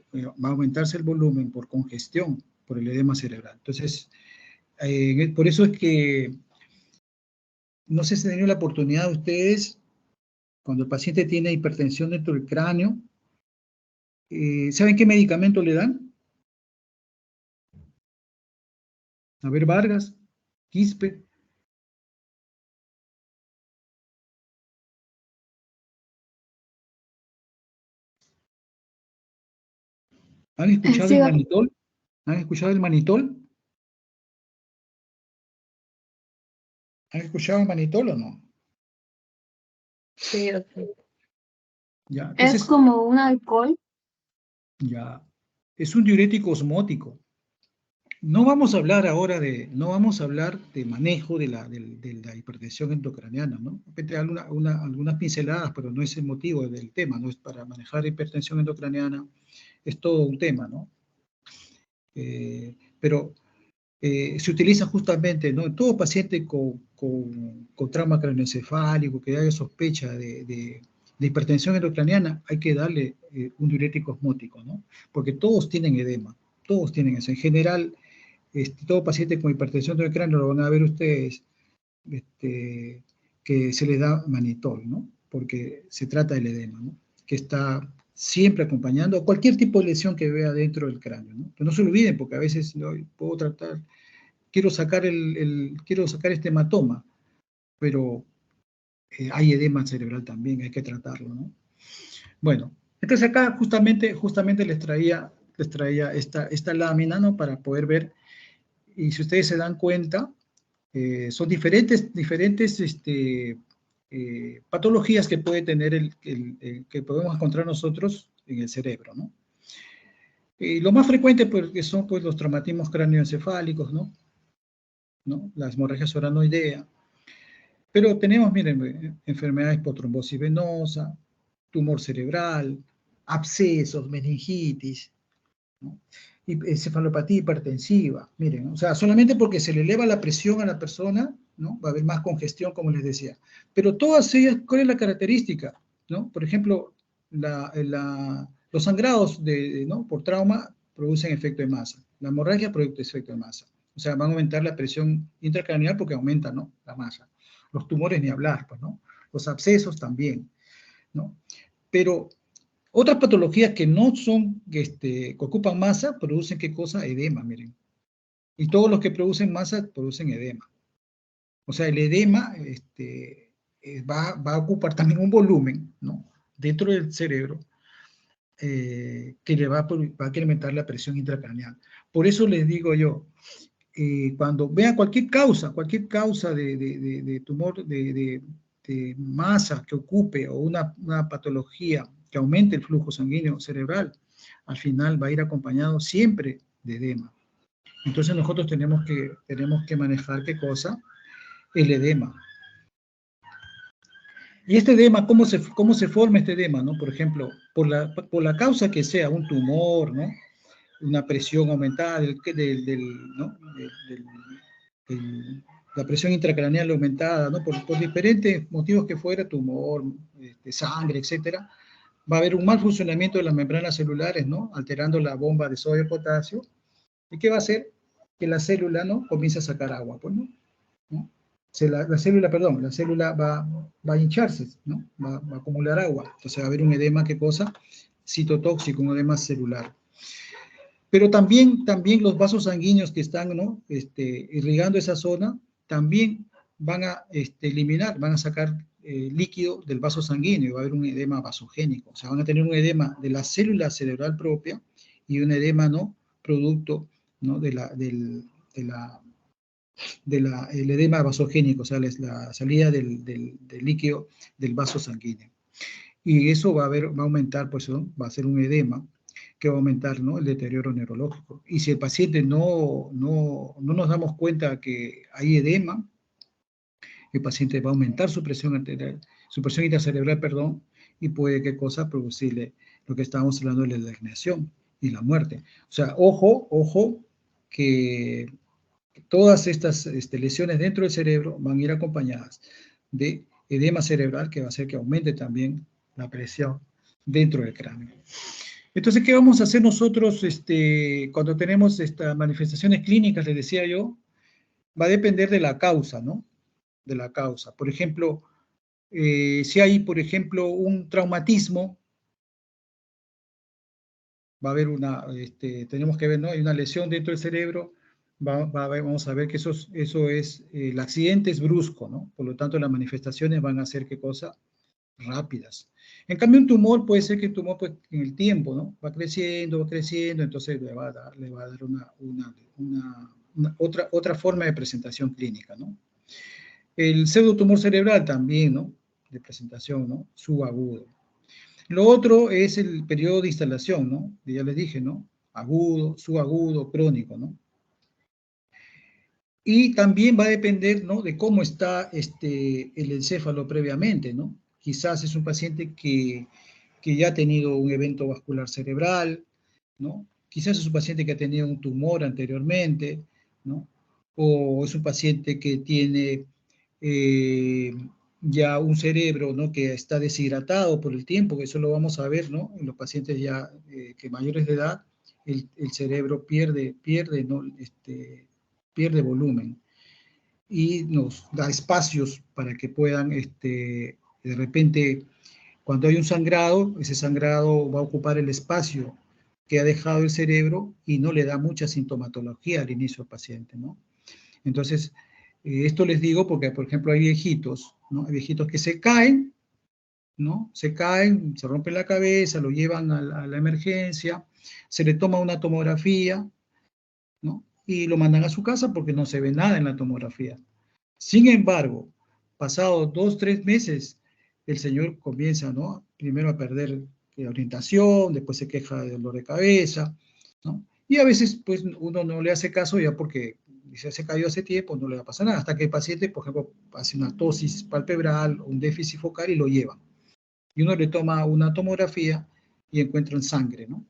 aumentarse el volumen por congestión, por el edema cerebral. Entonces, por eso es que, no sé si han tenido la oportunidad de ustedes, cuando el paciente tiene hipertensión dentro del cráneo, ¿saben qué medicamento le dan? A ver, Vargas, Quispe. ¿Han escuchado Sí, el manitol? ¿Han escuchado el manitol? ¿Han escuchado el manitol o no? Sí, doctor. Ya, entonces, es como un alcohol. ya, es un diurético osmótico. No vamos a hablar ahora no vamos a hablar de manejo de la hipertensión endocraniana, ¿no? Algunas pinceladas, pero no es el motivo del tema, no es para manejar hipertensión endocraniana, es todo un tema, ¿no? Pero se utiliza justamente, ¿no? En todo paciente con trauma craneoencefálico, que haya sospecha de hipertensión endocraniana, hay que darle un diurético osmótico, ¿no? Porque todos tienen edema, todos tienen eso. En general, todo paciente con hipertensión del cráneo lo van a ver ustedes, que se les da manitol, ¿no? Porque se trata del edema, ¿no? Que está siempre acompañando a cualquier tipo de lesión que vea dentro del cráneo, ¿no? Que no se olviden, porque a veces puedo tratar, quiero sacar este hematoma, pero hay edema cerebral también, hay que tratarlo, ¿no? Bueno, entonces acá justamente les traía esta lámina, ¿no? Para poder ver, y si ustedes se dan cuenta, son diferentes patologías que puede tener que podemos encontrar nosotros en el cerebro, ¿no? Lo más frecuente pues, son pues, los traumatismos cráneoencefálicos, ¿no? La hemorragia soranoidea. Pero tenemos, miren, enfermedades por trombosis venosa, tumor cerebral, abscesos, meningitis, ¿no? Y encefalopatía hipertensiva, miren, o sea, solamente porque se le eleva la presión a la persona, ¿no? Va a haber más congestión, como les decía. Pero todas ellas, ¿cuál es la característica? ¿No? Por ejemplo, los sangrados ¿no? por trauma producen efecto de masa. La hemorragia produce efecto de masa. O sea, van a aumentar la presión intracraneal porque aumenta, ¿no? La masa. Los tumores ni hablar, pues, ¿no? Los abscesos también, ¿no? Pero otras patologías que no son, que ocupan masa, producen ¿qué cosa? Edema, miren. Y todos los que producen masa producen edema. O sea, el edema va a ocupar también un volumen, ¿no? Dentro del cerebro, que le va a incrementar la presión intracraneal. Por eso les digo yo, cuando vean cualquier causa de tumor de masa que ocupe o una patología que aumente el flujo sanguíneo cerebral, al final va a ir acompañado siempre de edema. Entonces nosotros tenemos que manejar ¿qué cosa? el edema. Y este edema, ¿cómo se forma este edema, ¿no? Por ejemplo, por la causa que sea, un tumor, ¿no? Una presión aumentada la presión intracraneal aumentada, ¿no? Por diferentes motivos que fuera, tumor, sangre, etcétera, va a haber un mal funcionamiento de las membranas celulares, ¿no? Alterando la bomba de sodio y potasio. ¿Y qué va a hacer? Que la célula, ¿no? Comience a sacar agua, pues, ¿no? La célula va a hincharse, ¿no? Va a acumular agua. Entonces va a haber un edema, ¿qué cosa? Citotóxico, un edema celular. Pero también los vasos sanguíneos que están, ¿no? Irrigando esa zona, también van a eliminar, van a sacar líquido del vaso sanguíneo, va a haber un edema vasogénico, o sea, van a tener un edema de la célula cerebral propia y un edema, ¿no? Producto, ¿no? El edema vasogénico, o sea, la salida del líquido del vaso sanguíneo. Y eso va a aumentar, pues, ¿no? Va a ser un edema que va a aumentar, ¿no? El deterioro neurológico. Y si el paciente no nos damos cuenta que hay edema, el paciente va a aumentar su presión arterial, su presión intracerebral, perdón, y puede, ¿qué cosa? Producirle lo que estábamos hablando de la degeneración y la muerte. O sea, ojo, que todas estas lesiones dentro del cerebro van a ir acompañadas de edema cerebral, que va a hacer que aumente también la presión dentro del cráneo. Entonces, ¿qué vamos a hacer nosotros cuando tenemos estas manifestaciones clínicas? Les decía yo, va a depender de la causa, ¿no? De la causa. Por ejemplo, si hay, por ejemplo, un traumatismo, va a haber tenemos que ver, ¿no? Hay una lesión dentro del cerebro, vamos a ver que eso es, el accidente es brusco, ¿no? Por lo tanto, las manifestaciones van a ser, ¿qué cosa? Rápidas. En cambio, un tumor puede ser que el tumor, pues, en el tiempo, ¿no? Va creciendo, entonces le va a dar otra forma de presentación clínica, ¿no? El pseudotumor cerebral también, ¿no? De presentación, ¿no? Subagudo. Lo otro es el periodo de instalación, ¿no? Ya les dije, ¿no? Agudo, subagudo, crónico, ¿no? Y también va a depender, ¿no? De cómo está el encéfalo previamente, ¿no? Quizás es un paciente que ya ha tenido un evento vascular cerebral, ¿no? Quizás es un paciente que ha tenido un tumor anteriormente, ¿no? O es un paciente que tiene ya un cerebro, ¿no? Que está deshidratado por el tiempo, que eso lo vamos a ver, ¿no? En los pacientes ya que mayores de edad, el cerebro pierde, ¿no? Pierde volumen y nos da espacios para que puedan, de repente, cuando hay un sangrado, ese sangrado va a ocupar el espacio que ha dejado el cerebro y no le da mucha sintomatología al inicio al paciente, ¿no? Entonces, esto les digo porque, por ejemplo, hay viejitos, ¿no? Hay viejitos que se caen, ¿no? Se caen, se rompen la cabeza, lo llevan a la emergencia, se le toma una tomografía, ¿no? Y lo mandan a su casa porque no se ve nada en la tomografía. Sin embargo, pasados 2, 3 meses, el señor comienza, ¿no? Primero a perder orientación, después se queja de dolor de cabeza, ¿no? Y a veces, pues, uno no le hace caso ya porque se cayó hace tiempo, no le va a pasar nada, hasta que el paciente, por ejemplo, hace una tosis palpebral, un déficit focal y lo lleva. Y uno le toma una tomografía y encuentran sangre, ¿no?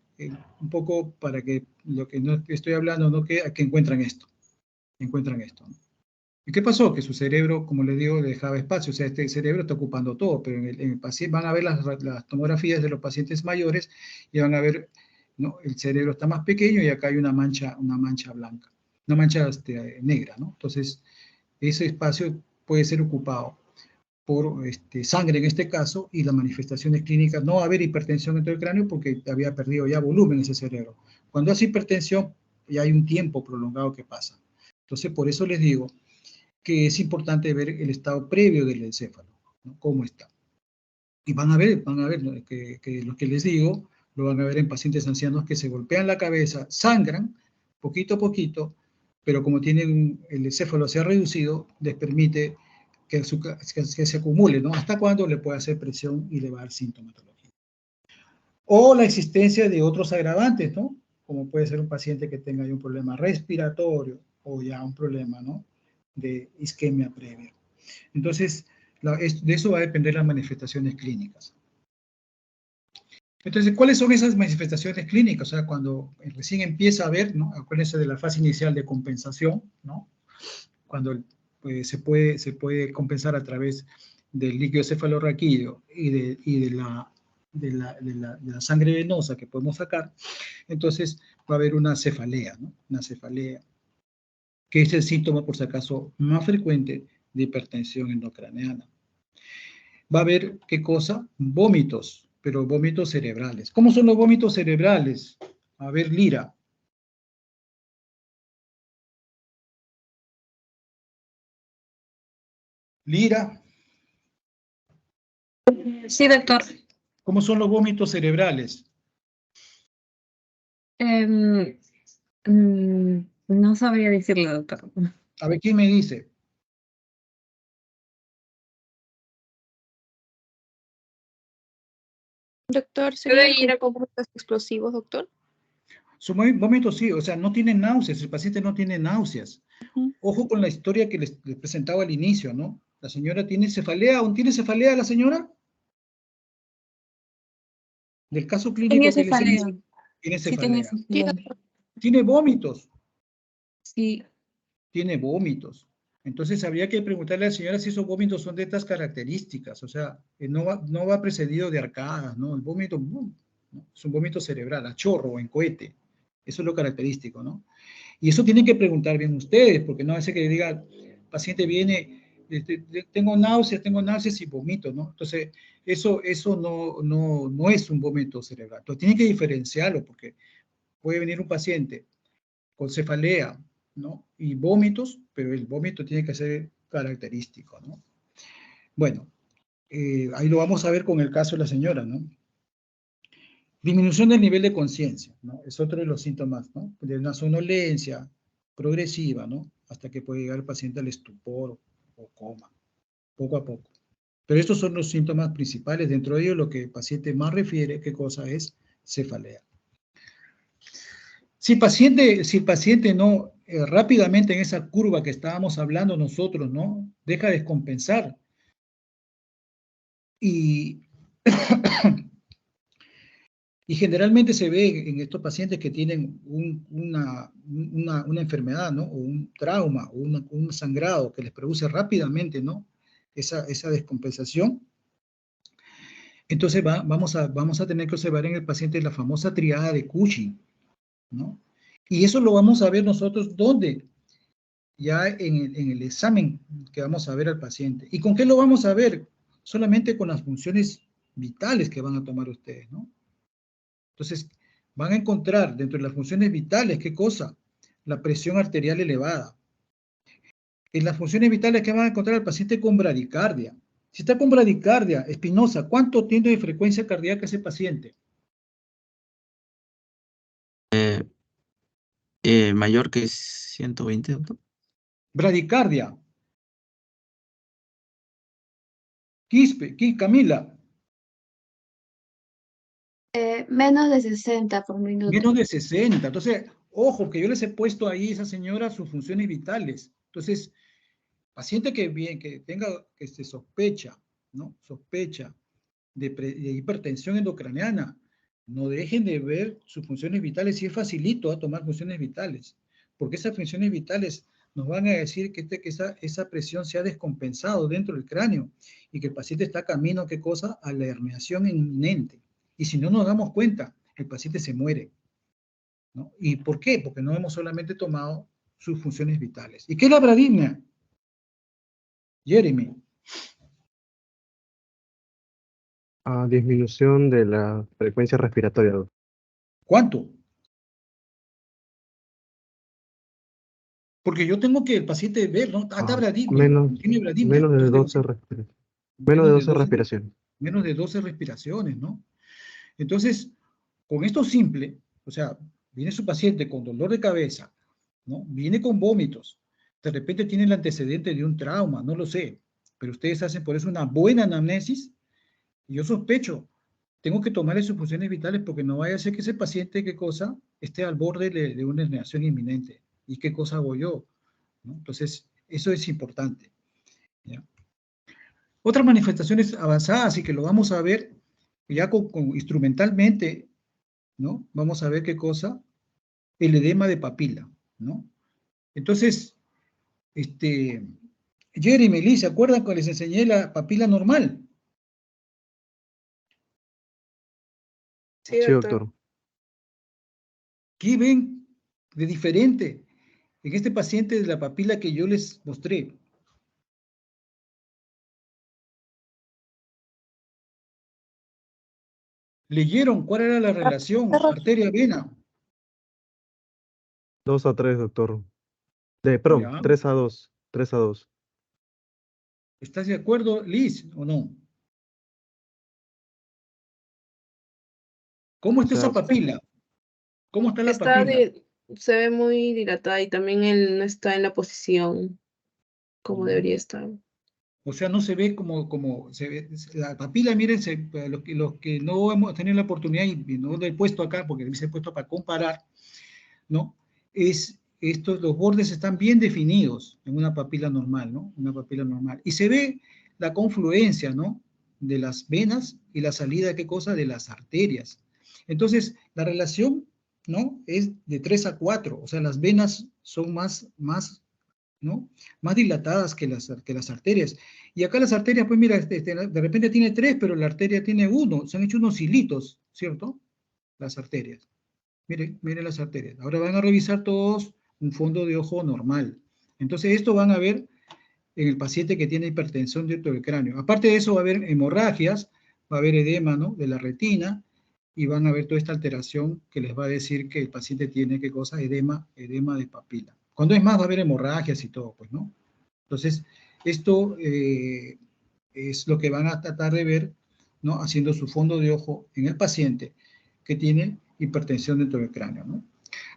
Un poco para que lo que no estoy hablando, ¿no? Que encuentran esto, ¿no? ¿Y qué pasó? Que su cerebro, como les digo, le dejaba espacio, o sea, este cerebro está ocupando todo, pero en el paciente van a ver las tomografías de los pacientes mayores y van a ver, ¿no? El cerebro está más pequeño y acá hay una mancha blanca, una mancha negra, ¿no? Entonces, ese espacio puede ser ocupado por sangre en este caso, y las manifestaciones clínicas, no va a haber hipertensión dentro del cráneo porque había perdido ya volumen ese cerebro. Cuando hace hipertensión, ya hay un tiempo prolongado que pasa. Entonces, por eso les digo que es importante ver el estado previo del encéfalo, ¿no? Cómo está. Y van a ver, ¿no? que lo que les digo, lo van a ver en pacientes ancianos que se golpean la cabeza, sangran poquito a poquito, pero como tienen el encéfalo se ha reducido, les permite que se acumule, ¿no? ¿Hasta cuándo le puede hacer presión y le va a dar sintomatología? O la existencia de otros agravantes, ¿no? Como puede ser un paciente que tenga ya un problema respiratorio o ya un problema, ¿no? de isquemia previa. Entonces, de eso va a depender las manifestaciones clínicas. Entonces, ¿cuáles son esas manifestaciones clínicas? O sea, cuando recién empieza a ver, ¿no? Acuérdense de la fase inicial de compensación, ¿no? Cuando se puede compensar a través del líquido cefalorraquídeo y de la sangre venosa que podemos sacar, entonces va a haber una cefalea, ¿no? Una cefalea, que es el síntoma, por si acaso, más frecuente de hipertensión endocraneana. Va a haber, ¿qué cosa? Vómitos, pero vómitos cerebrales. ¿Cómo son los vómitos cerebrales? A ver, Lira. Lira. Sí, doctor. ¿Cómo son los vómitos cerebrales? No sabría decirle, doctor. A ver, ¿quién me dice? Doctor, ¿sería ir a compuestos explosivos, doctor? Su vómito sí, o sea, no tiene náuseas, el paciente no tiene náuseas. Ojo con la historia que les presentaba al inicio, ¿no? La señora tiene cefalea, ¿aún tiene cefalea la señora? Del caso clínico Tenía que les cefalea. hice, tiene Sí, tenía cefalea. cefalea. Tiene vómitos. Sí. Tiene vómitos. Entonces habría que preguntarle a la señora si esos vómitos son de estas características, o sea, no va precedido de arcadas, ¿no? El vómito, ¿no? Es un vómito cerebral, a chorro o en cohete. Eso es lo característico, ¿no? Y eso tienen que preguntar bien ustedes, porque no hace que diga, el paciente viene, tengo náuseas y vomito, ¿no? Entonces, eso no es un vómito cerebral. Entonces, tienen que diferenciarlo, porque puede venir un paciente con cefalea, ¿no? Y vómitos, pero el vómito tiene que ser característico, ¿no? Bueno, ahí lo vamos a ver con el caso de la señora, ¿no? Disminución del nivel de conciencia, ¿no? Es otro de los síntomas, ¿no? De una somnolencia progresiva, ¿no? Hasta que puede llegar el paciente al estupor o coma, poco a poco. Pero estos son los síntomas principales. Dentro de ellos, lo que el paciente más refiere, ¿qué cosa es? Cefalea. Si el paciente no, rápidamente en esa curva que estábamos hablando nosotros, ¿no? Deja de descompensar y generalmente se ve en estos pacientes que tienen una enfermedad, ¿no? O un trauma, o un sangrado que les produce rápidamente, ¿no? Esa descompensación. Entonces vamos a tener que observar en el paciente la famosa triada de Cushing, ¿no? Y eso lo vamos a ver nosotros, ¿dónde? Ya en el examen que vamos a ver al paciente. ¿Y con qué lo vamos a ver? Solamente con las funciones vitales que van a tomar ustedes, ¿no? Entonces, van a encontrar dentro de las funciones vitales, ¿qué cosa? La presión arterial elevada. En las funciones vitales, ¿qué van a encontrar al paciente con bradicardia? Si está con bradicardia, Espinosa, ¿cuánto tiene de frecuencia cardíaca ese paciente? Mayor que 120, doctor. Bradicardia. Camila. Menos de 60 por minuto. Menos de 60. Entonces, ojo, que yo les he puesto ahí a esa señora sus funciones vitales. Entonces, paciente que tenga, que se sospecha, ¿no? Sospecha de hipertensión endocraneana, no dejen de ver sus funciones vitales, si es facilito a tomar funciones vitales, porque esas funciones vitales nos van a decir que esa presión se ha descompensado dentro del cráneo y que el paciente está camino, ¿qué cosa? A la herniación inminente. Y si no nos damos cuenta, el paciente se muere, ¿no? ¿Y por qué? Porque no hemos solamente tomado sus funciones vitales. ¿Y qué es la bradimia? Jeremy. Disminución de la frecuencia respiratoria, doctor. ¿Cuánto? Porque yo tengo que el paciente ver, ¿no? Está bradimia, tiene bradimia. Menos de 12 respiraciones. Menos de 12 respiraciones. Menos de 12 respiraciones, ¿no? Entonces, con esto simple, o sea, viene su paciente con dolor de cabeza, ¿no? Viene con vómitos, de repente tiene el antecedente de un trauma, no lo sé, pero ustedes hacen por eso una buena anamnesis y yo sospecho, tengo que tomarle sus funciones vitales porque no vaya a ser que ese paciente, ¿qué cosa? Esté al borde de una herniación inminente. ¿Y qué cosa hago yo? ¿No? Entonces, Eso es importante. ¿Ya? Otras manifestaciones avanzadas y que lo vamos a ver ya instrumentalmente, ¿no? Vamos a ver qué cosa, el edema de papila, ¿no? Entonces, Jeremy, Liz, ¿se acuerdan cuando les enseñé la papila normal? Sí, Sí, doctor. doctor. ¿Qué ven de diferente en este paciente de la papila que yo les mostré? ¿Leyeron cuál era la relación arteria-vena? 2-3, doctor. Perdón, Ya. 3-2. 3-2. ¿Estás de acuerdo, Liz, o no? ¿Cómo O está sea, esa papila? ¿Cómo está la Está papila? se ve muy dilatada y también él no está en la posición como debería estar. O sea, no se ve como se ve. La papila, miren, los que no hemos tenido la oportunidad y no lo he puesto acá porque me he puesto para comparar, ¿no? Los bordes están bien definidos en una papila normal, ¿no? Una papila normal. Y se ve la confluencia, ¿no? De las venas y la salida, ¿qué cosa? De las arterias. Entonces, la relación, ¿no? Es de 3 a 4, o sea, las venas son más, ¿no? Más dilatadas que las arterias. Y acá las arterias, pues mira, de repente tiene 3, pero la arteria tiene 1. Se han hecho unos hilitos, ¿cierto? Las arterias. Miren las arterias. Ahora van a revisar todos un fondo de ojo normal. Entonces, esto van a ver en el paciente que tiene hipertensión dentro del cráneo. Aparte de eso, va a haber hemorragias, va a haber edema, ¿no? De la retina, y van a ver toda esta alteración que les va a decir que el paciente tiene, ¿qué cosa? Edema de papila. Cuando es más, va a haber hemorragias y todo, pues, ¿no? Entonces, esto es lo que van a tratar de ver, ¿no? Haciendo su fondo de ojo en el paciente que tiene hipertensión dentro del cráneo, ¿no?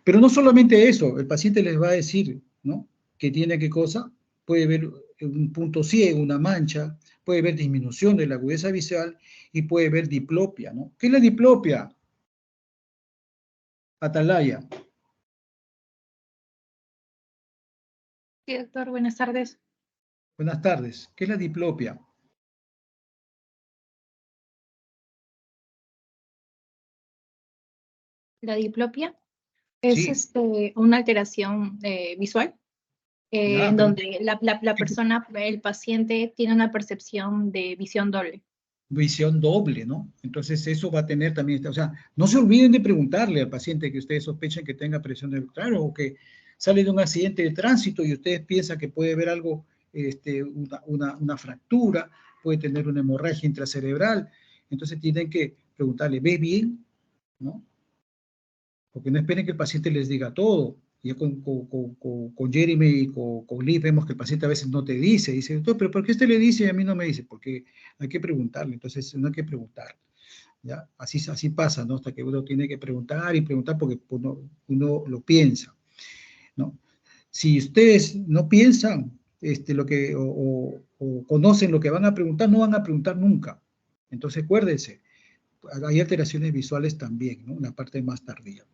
Pero no solamente eso, el paciente les va a decir, ¿no? Que tiene qué cosa, puede ver un punto ciego, una mancha, puede ver disminución de la agudeza visual y puede ver diplopia, ¿no? ¿Qué es la diplopia? Atalaya. Sí, doctor, buenas tardes. Buenas tardes. ¿Qué es la diplopia? La diplopia es Sí, una alteración visual ya, en pero donde la persona, el paciente, tiene una percepción de visión doble. visión doble, ¿no? Entonces eso va a tener también, o sea, no se olviden de preguntarle al paciente que ustedes sospechen que tenga presión claro, o que sale de un accidente de tránsito y ustedes piensan que puede haber algo, una fractura, puede tener una hemorragia intracerebral, entonces tienen que preguntarle, ¿ves bien? ¿No? Porque no esperen que el paciente les diga todo. Ya con Jeremy y con Liz vemos que el paciente a veces no te dice, doctor, pero ¿por qué usted le dice y a mí no me dice? Porque hay que preguntarle, entonces no hay que preguntar. ¿Ya? Así pasa, ¿no? Hasta que uno tiene que preguntar y preguntar porque uno lo piensa, ¿no? Si ustedes no piensan o conocen lo que van a preguntar, no van a preguntar nunca. Entonces, acuérdense, hay alteraciones visuales también, ¿no? En la parte más tardía.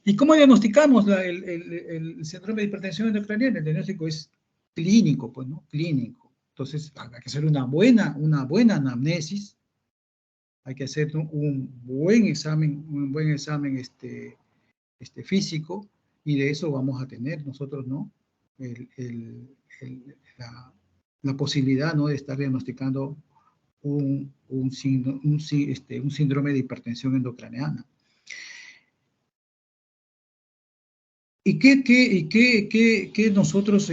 ¿Y cómo diagnosticamos el síndrome de hipertensión intracraniana? El diagnóstico es clínico, pues, ¿no? Clínico. Entonces, hay que hacer una buena anamnesis, hay que hacer un buen examen físico, y de eso vamos a tener nosotros, ¿no? La posibilidad, ¿no? De estar diagnosticando un síndrome de hipertensión endocraneana. ¿Y qué nosotros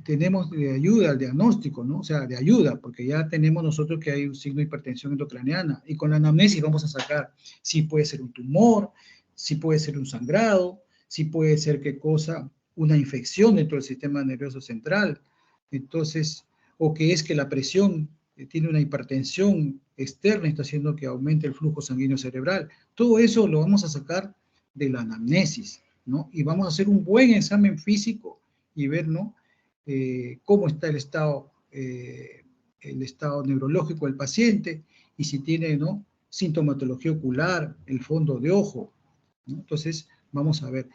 tenemos de ayuda al diagnóstico, ¿no? O sea, de ayuda, porque ya tenemos nosotros que hay un signo de hipertensión endocraneana, y con la anamnesis vamos a sacar si puede ser un tumor, si puede ser un sangrado, si puede ser qué cosa, una infección dentro del sistema nervioso central, entonces, o que es que la presión tiene una hipertensión externa y está haciendo que aumente el flujo sanguíneo cerebral. Todo eso lo vamos a sacar de la anamnesis, ¿no? Y vamos a hacer un buen examen físico y ver, ¿no? Cómo está el estado neurológico del paciente y si tiene, ¿no? Sintomatología ocular, el fondo de ojo, ¿no? Entonces, vamos a ver.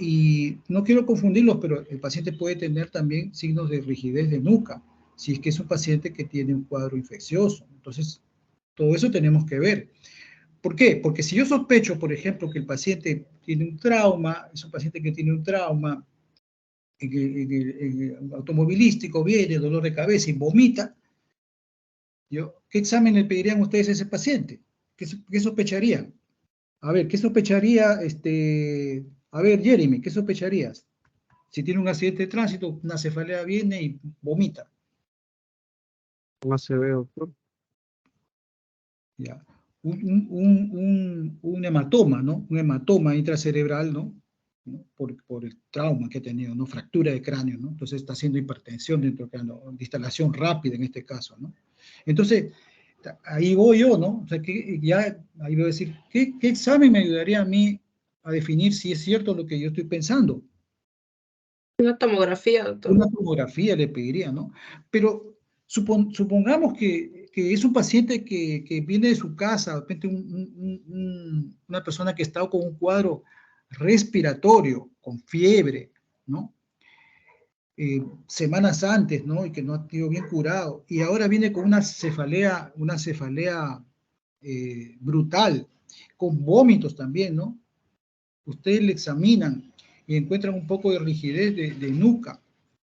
Y no quiero confundirlos, pero el paciente puede tener también signos de rigidez de nuca, si es que es un paciente que tiene un cuadro infeccioso. Entonces, todo eso tenemos que ver. ¿Por qué? Porque si yo sospecho, por ejemplo, que el paciente tiene un trauma, es un paciente que tiene un trauma automovilístico, viene, dolor de cabeza y vomita, ¿qué examen le pedirían ustedes a ese paciente? ¿Qué sospecharían? A ver, ¿qué sospecharía, a ver, Jeremy, ¿qué sospecharías? Si tiene un accidente de tránsito, una cefalea viene y vomita. Un ACV, doctor. Ya. Un hematoma, ¿no? Un hematoma intracerebral, ¿no? Por el trauma que ha tenido, ¿no? Fractura de cráneo, ¿no? Entonces está haciendo hipertensión dentro del cráneo, distalación rápida en este caso, ¿no? Entonces, ahí voy yo, ¿no? O sea, que ya, ahí voy a decir, ¿qué examen me ayudaría a mí a definir si es cierto lo que yo estoy pensando? Una tomografía, doctor. Una tomografía le pediría, ¿no? Pero supongamos que es un paciente que viene de su casa, de repente una persona que está con un cuadro respiratorio, con fiebre, ¿no? Semanas antes, ¿no? Y que no ha sido bien curado, y ahora viene con una cefalea brutal, con vómitos también, ¿no? Ustedes le examinan y encuentran un poco de rigidez de nuca.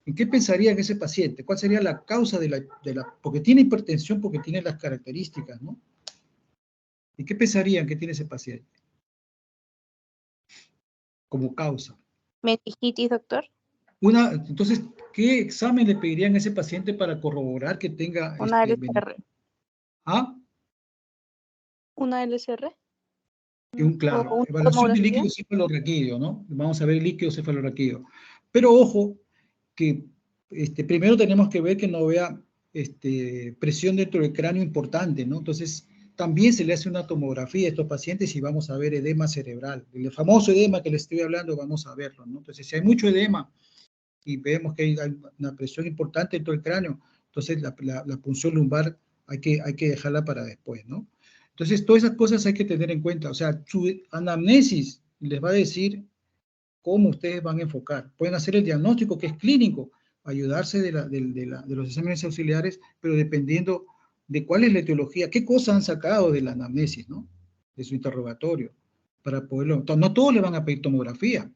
¿En qué pensarían ese paciente? ¿Cuál sería la causa porque tiene hipertensión, porque tiene las características, ¿no? ¿Y qué pensarían que tiene ese paciente? Como causa. Meningitis, doctor. Entonces, ¿qué examen le pedirían a ese paciente para corroborar que tenga... Una LCR. ¿Ah? Una LCR. Claro, O una evaluación de tomografía. líquido cefalorraquídeo, ¿no? Vamos a ver el líquido cefalorraquídeo. Pero ojo, que primero tenemos que ver que no vea presión dentro del cráneo importante, ¿no? Entonces, también se le hace una tomografía a estos pacientes y vamos a ver edema cerebral. El famoso edema que les estoy hablando, vamos a verlo, ¿no? Entonces, si hay mucho edema y vemos que hay una presión importante dentro del cráneo, entonces la punción lumbar hay que dejarla para después, ¿no? Entonces, todas esas cosas hay que tener en cuenta. O sea, su anamnesis les va a decir cómo ustedes van a enfocar. Pueden hacer el diagnóstico, que es clínico, ayudarse de los exámenes auxiliares, pero dependiendo de cuál es la etiología, qué cosas han sacado de la anamnesis, ¿no? De su interrogatorio, para poderlo... No todos le van a pedir tomografía,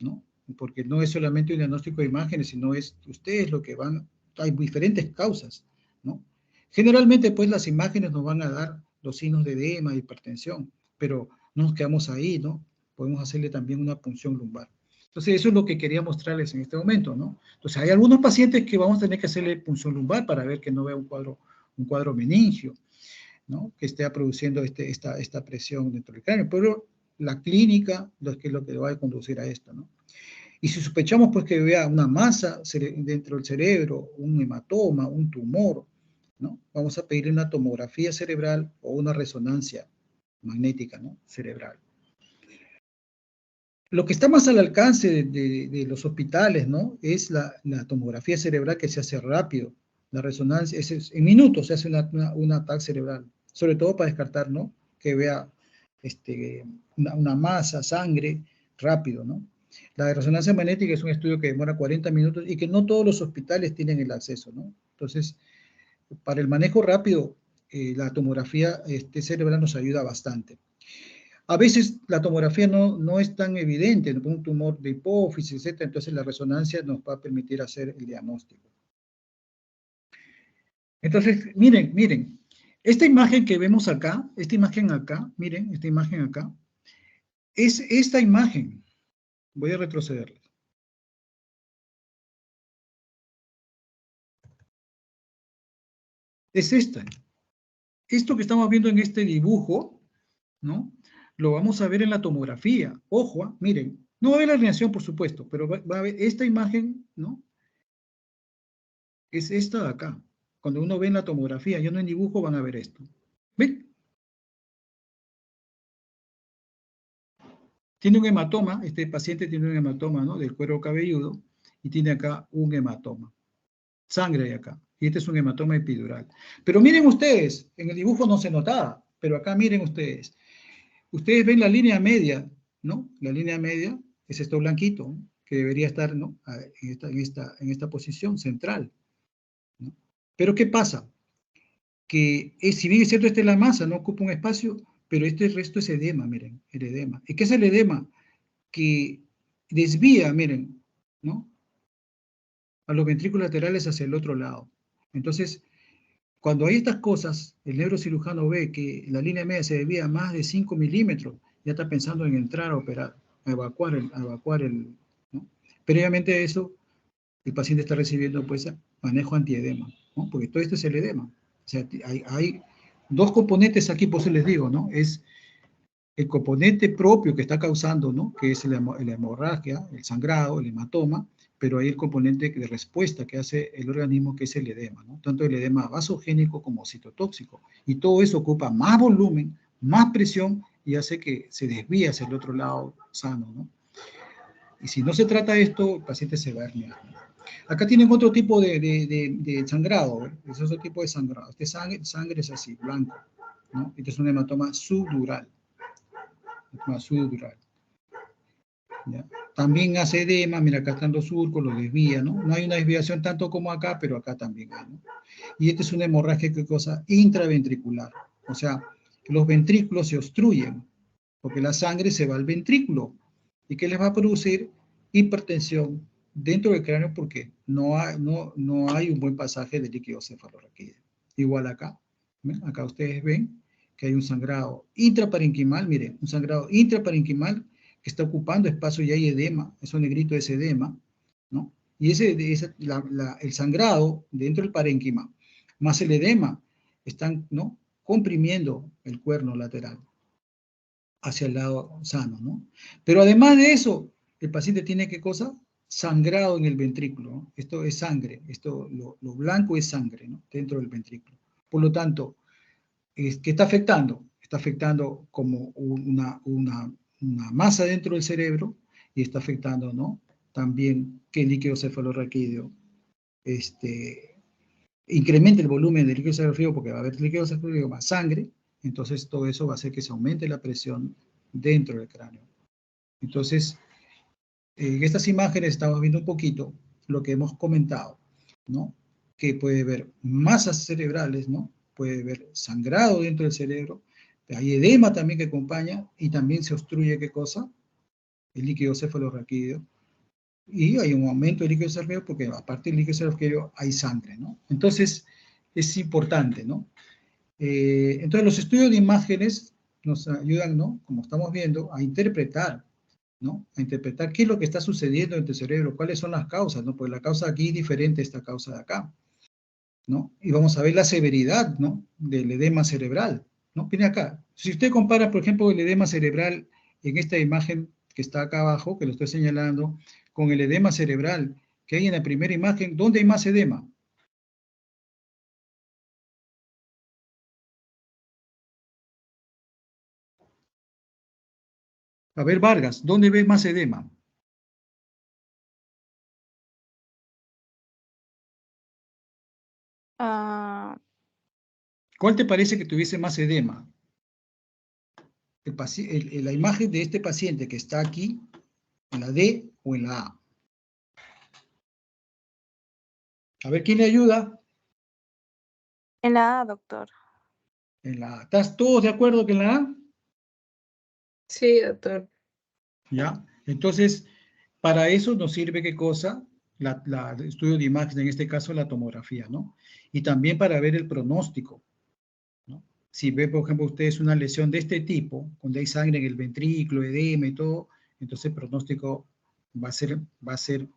¿no? Porque no es solamente un diagnóstico de imágenes, sino es ustedes lo que van... Hay diferentes causas, ¿no? Generalmente, pues, las imágenes nos van a dar los signos de edema, de hipertensión, pero no nos quedamos ahí, ¿no? Podemos hacerle también una punción lumbar. Entonces, eso es lo que quería mostrarles en este momento, ¿no? Entonces, hay algunos pacientes que vamos a tener que hacerle punción lumbar para ver que no vea un cuadro meningio, ¿no? Que esté produciendo esta presión dentro del cráneo, pero la clínica es lo que va a conducir a esto, ¿no? Y si sospechamos, pues, que vea una masa dentro del cerebro, un hematoma, un tumor, ¿no? Vamos a pedir una tomografía cerebral o una resonancia magnética, ¿no? Cerebral. Lo que está más al alcance de los hospitales, ¿no? Es la tomografía cerebral, que se hace rápido. La resonancia, en minutos se hace una TAC cerebral, sobre todo para descartar, ¿no? Que vea una masa, sangre, rápido, ¿no? La resonancia magnética es un estudio que demora 40 minutos y que no todos los hospitales tienen el acceso, ¿no? Entonces, para el manejo rápido, la tomografía cerebral nos ayuda bastante. A veces la tomografía no es tan evidente, ¿no? Un tumor de hipófisis, etc. Entonces la resonancia nos va a permitir hacer el diagnóstico. Entonces, miren, esta imagen que vemos acá, miren, esta imagen acá, es esta imagen. Voy a retrocederla. Es esta. Esto que estamos viendo en este dibujo, ¿no? Lo vamos a ver en la tomografía. Ojo, miren, no va a haber la alineación, por supuesto, pero va a haber esta imagen, ¿no? Es esta de acá. Cuando uno ve en la tomografía, ya no en dibujo, van a ver esto. ¿Ven? Tiene un hematoma, este paciente tiene un hematoma, ¿no? Del cuero cabelludo, y tiene acá un hematoma. Sangre hay acá. Y este es un hematoma epidural. Pero miren ustedes, en el dibujo no se notaba, pero acá miren ustedes. Ustedes ven la línea media, ¿no? La línea media es esto blanquito, ¿no? Que debería estar, ¿no? En esta posición central, ¿no? Pero ¿qué pasa? Que si bien es cierto, esta es la masa, no ocupa un espacio, pero este resto es edema, miren, el edema. ¿Y qué es el edema? Que desvía, miren, ¿no? A los ventrículos laterales hacia el otro lado. Entonces, cuando hay estas cosas, el neurocirujano ve que la línea media se desvía a más de 5 milímetros, ya está pensando en entrar a operar, a evacuar ¿no? Previamente a eso, el paciente está recibiendo pues manejo antiedema, ¿no? Porque todo esto es el edema. O sea, hay dos componentes aquí, por eso les digo, ¿no? Es el componente propio que está causando, ¿no? Que es la hemorragia, el sangrado, el hematoma, pero hay el componente de respuesta que hace el organismo, que es el edema, ¿no? Tanto el edema vasogénico como citotóxico. Y todo eso ocupa más volumen, más presión y hace que se desvíe hacia el otro lado sano, ¿no? Y si no se trata esto, el paciente se va a herniar, ¿no? Acá tienen otro tipo de sangrado, ¿eh? Es otro tipo de sangrado. Este sangre es así, blanco, ¿no? Este es un hematoma subdural. Subdural. ¿Ya? También hace edema, mira, acá están los surcos, los desvía, ¿no? No hay una desviación tanto como acá, pero acá también hay, ¿no? Y esta es una hemorragia, ¿qué cosa? Intraventricular. O sea, los ventrículos se obstruyen, porque la sangre se va al ventrículo. ¿Y qué les va a producir? Hipertensión dentro del cráneo, porque no hay un buen pasaje de líquido cefalorraquídeo. Igual acá, ¿ven? Acá ustedes ven que hay un sangrado intraparenquimal, miren, un sangrado intraparenquimal que está ocupando espacio y hay edema, eso negrito es edema, ¿no? Y el sangrado dentro del parénquima, más el edema, están, ¿no? Comprimiendo el cuerno lateral hacia el lado sano, ¿no? Pero además de eso, el paciente tiene, ¿qué cosa? Sangrado en el ventrículo, ¿no? Esto es sangre, lo blanco es sangre, ¿no? Dentro del ventrículo. Por lo tanto, ¿qué está afectando? Está afectando como una masa dentro del cerebro y está afectando, ¿no? También que el líquido cefalorraquídeo incremente el volumen del líquido cefalorraquídeo, porque va a haber líquido cefalorraquídeo más sangre, entonces todo eso va a hacer que se aumente la presión dentro del cráneo. Entonces, en estas imágenes estamos viendo un poquito lo que hemos comentado, ¿no? Que puede haber masas cerebrales, ¿no? Puede haber sangrado dentro del cerebro, hay edema también que acompaña y también se obstruye, ¿qué cosa? El líquido cefalorraquídeo. Y hay un aumento del líquido cefalorraquídeo porque aparte del líquido cefalorraquídeo hay sangre, ¿no? Entonces, es importante, ¿no? Entonces, los estudios de imágenes nos ayudan, ¿no? Como estamos viendo, a interpretar, ¿no? A interpretar qué es lo que está sucediendo en tu cerebro, cuáles son las causas, ¿no? Pues la causa aquí es diferente a esta causa de acá, ¿no? Y vamos a ver la severidad, ¿no? Del edema cerebral, ¿no? Miren acá, si usted compara, por ejemplo, el edema cerebral en esta imagen que está acá abajo, que lo estoy señalando, con el edema cerebral que hay en la primera imagen, ¿dónde hay más edema? A ver, Vargas, ¿dónde ves más edema? ¿Cuál te parece que tuviese más edema? La imagen de este paciente que está aquí, en la D o en la A. A ver, ¿quién le ayuda? En la A, doctor. En la A. ¿Estás todos de acuerdo que en la A? Sí, doctor. ¿Ya? Entonces, para eso nos sirve, ¿qué cosa? El estudio de imagen, en este caso la tomografía, ¿no? Y también para ver el pronóstico, ¿no? Si ve, por ejemplo, ustedes una lesión de este tipo, donde hay sangre en el ventrículo, edema y todo, entonces el pronóstico va a ser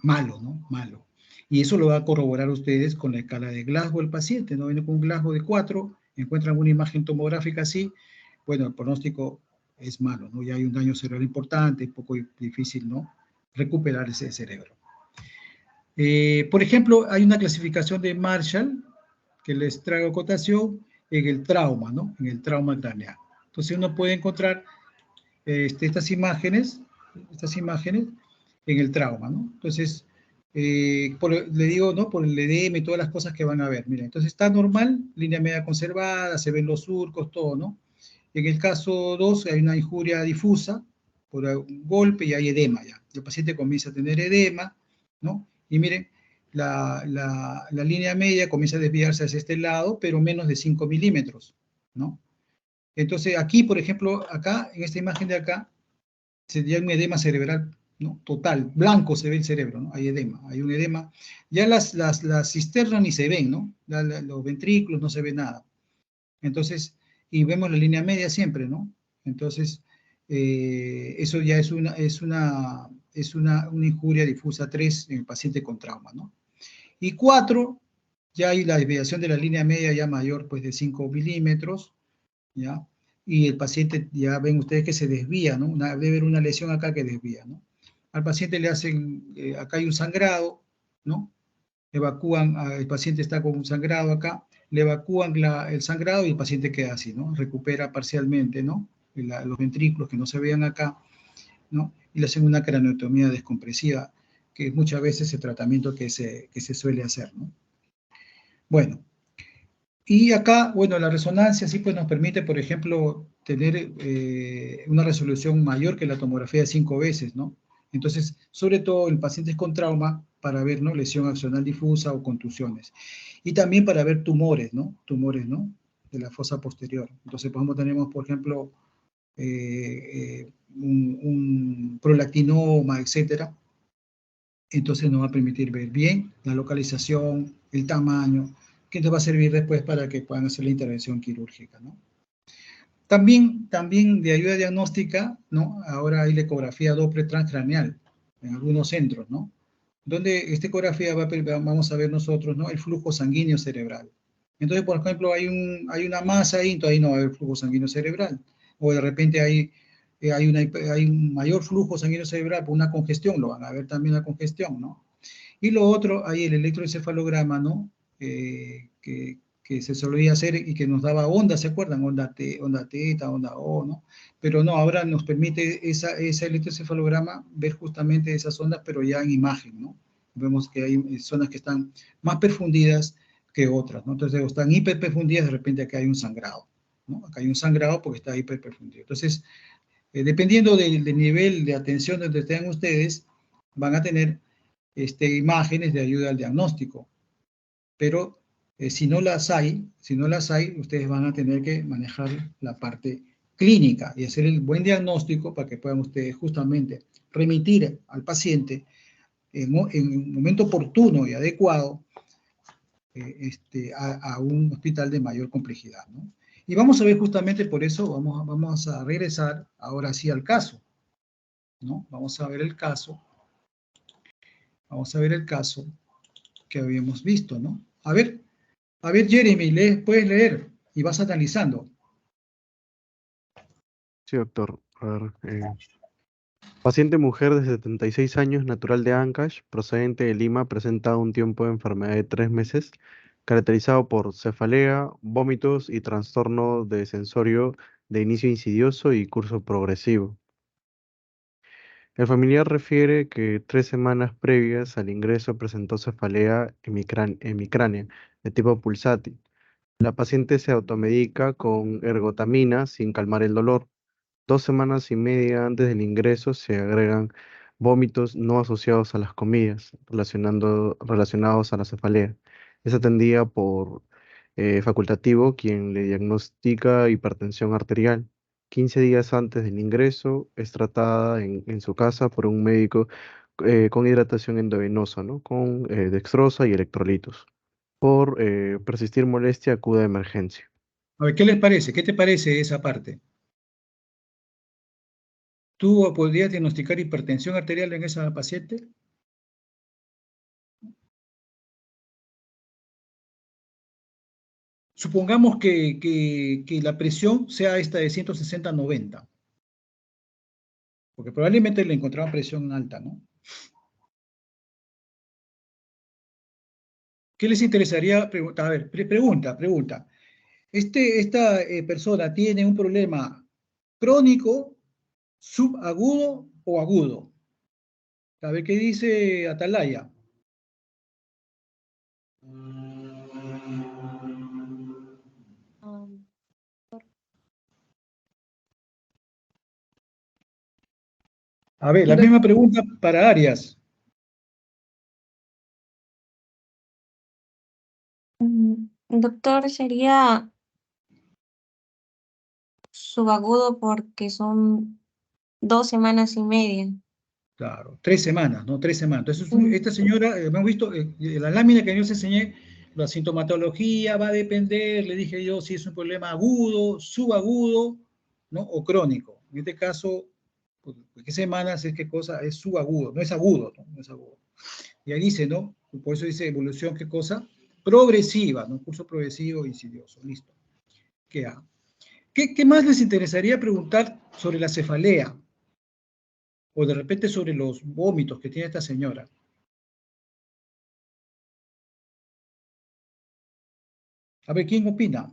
malo, ¿no? Malo. Y eso lo va a corroborar ustedes con la escala de Glasgow del paciente, ¿no? Viene con un Glasgow de 4, encuentran una imagen tomográfica así, bueno, el pronóstico es malo, ¿no? Ya hay un daño cerebral importante, es poco difícil, ¿no? Recuperar ese cerebro. Por ejemplo, hay una clasificación de Marshall, que les traigo cotación, en el trauma, ¿no? En el trauma craneal. Entonces uno puede encontrar estas imágenes en el trauma, ¿no? Entonces, le digo, ¿no? Por el edema y todas las cosas que van a ver. Miren, entonces está normal, línea media conservada, se ven los surcos, todo, ¿no? En el caso 2 hay una injuria difusa por un golpe y hay edema ya. El paciente comienza a tener edema, ¿no? Y miren, la línea media comienza a desviarse hacia este lado, pero menos de 5 milímetros, ¿no? Entonces aquí, por ejemplo, acá, en esta imagen de acá, sería un edema cerebral, ¿no? Total, blanco se ve el cerebro, ¿no? Hay edema, hay un edema. Ya las cisternas ni se ven, ¿no? Los ventrículos no se ve nada. Entonces, y vemos la línea media siempre, ¿no? Entonces, eso ya es una injuria difusa 3 en el paciente con trauma, ¿no? Y 4, ya hay la desviación de la línea media ya mayor, pues de 5 milímetros, ¿ya? Y el paciente, ya ven ustedes que se desvía, ¿no? Debe haber una lesión acá que desvía, ¿no? Al paciente le hacen, acá hay un sangrado, ¿no? Evacúan, el paciente está con un sangrado acá, le evacúan el sangrado y el paciente queda así, ¿no? Recupera parcialmente, ¿no? Los ventrículos que no se veían acá, ¿no? Y le hacen una craneotomía descompresiva, que es muchas veces el tratamiento que se suele hacer, ¿no? Bueno, y acá, bueno, la resonancia sí pues nos permite, por ejemplo, tener una resolución mayor que la tomografía de 5 veces, ¿no? Entonces, sobre todo en pacientes con trauma, para ver, ¿no? Lesión axonal difusa o contusiones. Y también para ver tumores, ¿no? Tumores, ¿no? De la fosa posterior. Entonces, por ejemplo, tenemos, por ejemplo, un prolactinoma, etcétera. Entonces nos va a permitir ver bien la localización, el tamaño, que nos va a servir después para que puedan hacer la intervención quirúrgica, ¿no? También de ayuda diagnóstica, ¿no? Ahora hay la ecografía Doppler transcraneal en algunos centros, ¿no? Donde esta ecografía vamos a ver nosotros, ¿no? El flujo sanguíneo cerebral. Entonces, por ejemplo, hay una masa ahí, entonces ahí no va a haber flujo sanguíneo cerebral. O de repente hay un mayor flujo sanguíneo cerebral por una congestión, lo van a ver también la congestión, ¿no? Y lo otro, hay el electroencefalograma, ¿no? Que se solía hacer y que nos daba onda, ¿se acuerdan? Onda teta, onda O, ¿no? Pero no, ahora nos permite ese electroencefalograma ver justamente esas ondas, pero ya en imagen, ¿no? Vemos que hay zonas que están más perfundidas que otras, ¿no? Entonces, están hiperperfundidas, de repente acá hay un sangrado, ¿no? Acá hay un sangrado porque está hiperperfundido. Entonces, dependiendo del nivel de atención donde estén ustedes, van a tener imágenes de ayuda al diagnóstico. Pero si no las hay, ustedes van a tener que manejar la parte clínica y hacer el buen diagnóstico para que puedan ustedes justamente remitir al paciente en un momento oportuno y adecuado a un hospital de mayor complejidad, ¿no? Y vamos a ver justamente por eso, vamos a regresar ahora sí al caso, ¿no? Vamos a ver el caso que habíamos visto, ¿no? A ver, Jeremy, puedes leer y vas analizando. Sí, doctor. A ver, paciente mujer de 76 años, natural de Ancash, procedente de Lima, presenta un tiempo de enfermedad de 3 meses, caracterizado por cefalea, vómitos y trastorno de sensorio de inicio insidioso y curso progresivo. El familiar refiere que 3 semanas previas al ingreso presentó cefalea hemicránea de tipo pulsátil. La paciente se automedica con ergotamina sin calmar el dolor. 2 semanas y media antes del ingreso se agregan vómitos no asociados a las comidas, relacionados a la cefalea. Es atendida por facultativo, quien le diagnostica hipertensión arterial. 15 días antes del ingreso es tratada en su casa por un médico con hidratación endovenosa, ¿no? Con dextrosa y electrolitos. Por persistir molestia, acude a emergencia. A ver, ¿qué les parece? ¿Qué te parece esa parte? ¿Tú podrías diagnosticar hipertensión arterial en esa paciente? Supongamos que la presión sea esta de 160/90, porque probablemente le encontraban presión alta, ¿no? ¿Qué les interesaría preguntar? A ver, pregunta. Esta persona tiene un problema crónico, subagudo o agudo. A ver qué dice Atalaya. A ver, la misma pregunta para Arias. Doctor, sería subagudo porque son 2 semanas y media. Claro, 3 semanas, ¿no? 3 semanas. Entonces, Mm. esta señora, hemos visto, la lámina que yo os enseñé, la sintomatología va a depender, le dije yo, si es un problema agudo, subagudo, ¿no? O crónico. En este caso, pues, ¿qué semanas es qué cosa? Es subagudo, no es agudo, ¿no? No es agudo. Y ahí dice, ¿no? Por eso dice evolución, ¿qué cosa? Progresiva, ¿no? Curso progresivo, insidioso, listo. ¿Qué más les interesaría preguntar sobre la cefalea? O de repente sobre los vómitos que tiene esta señora. A ver, ¿quién opina?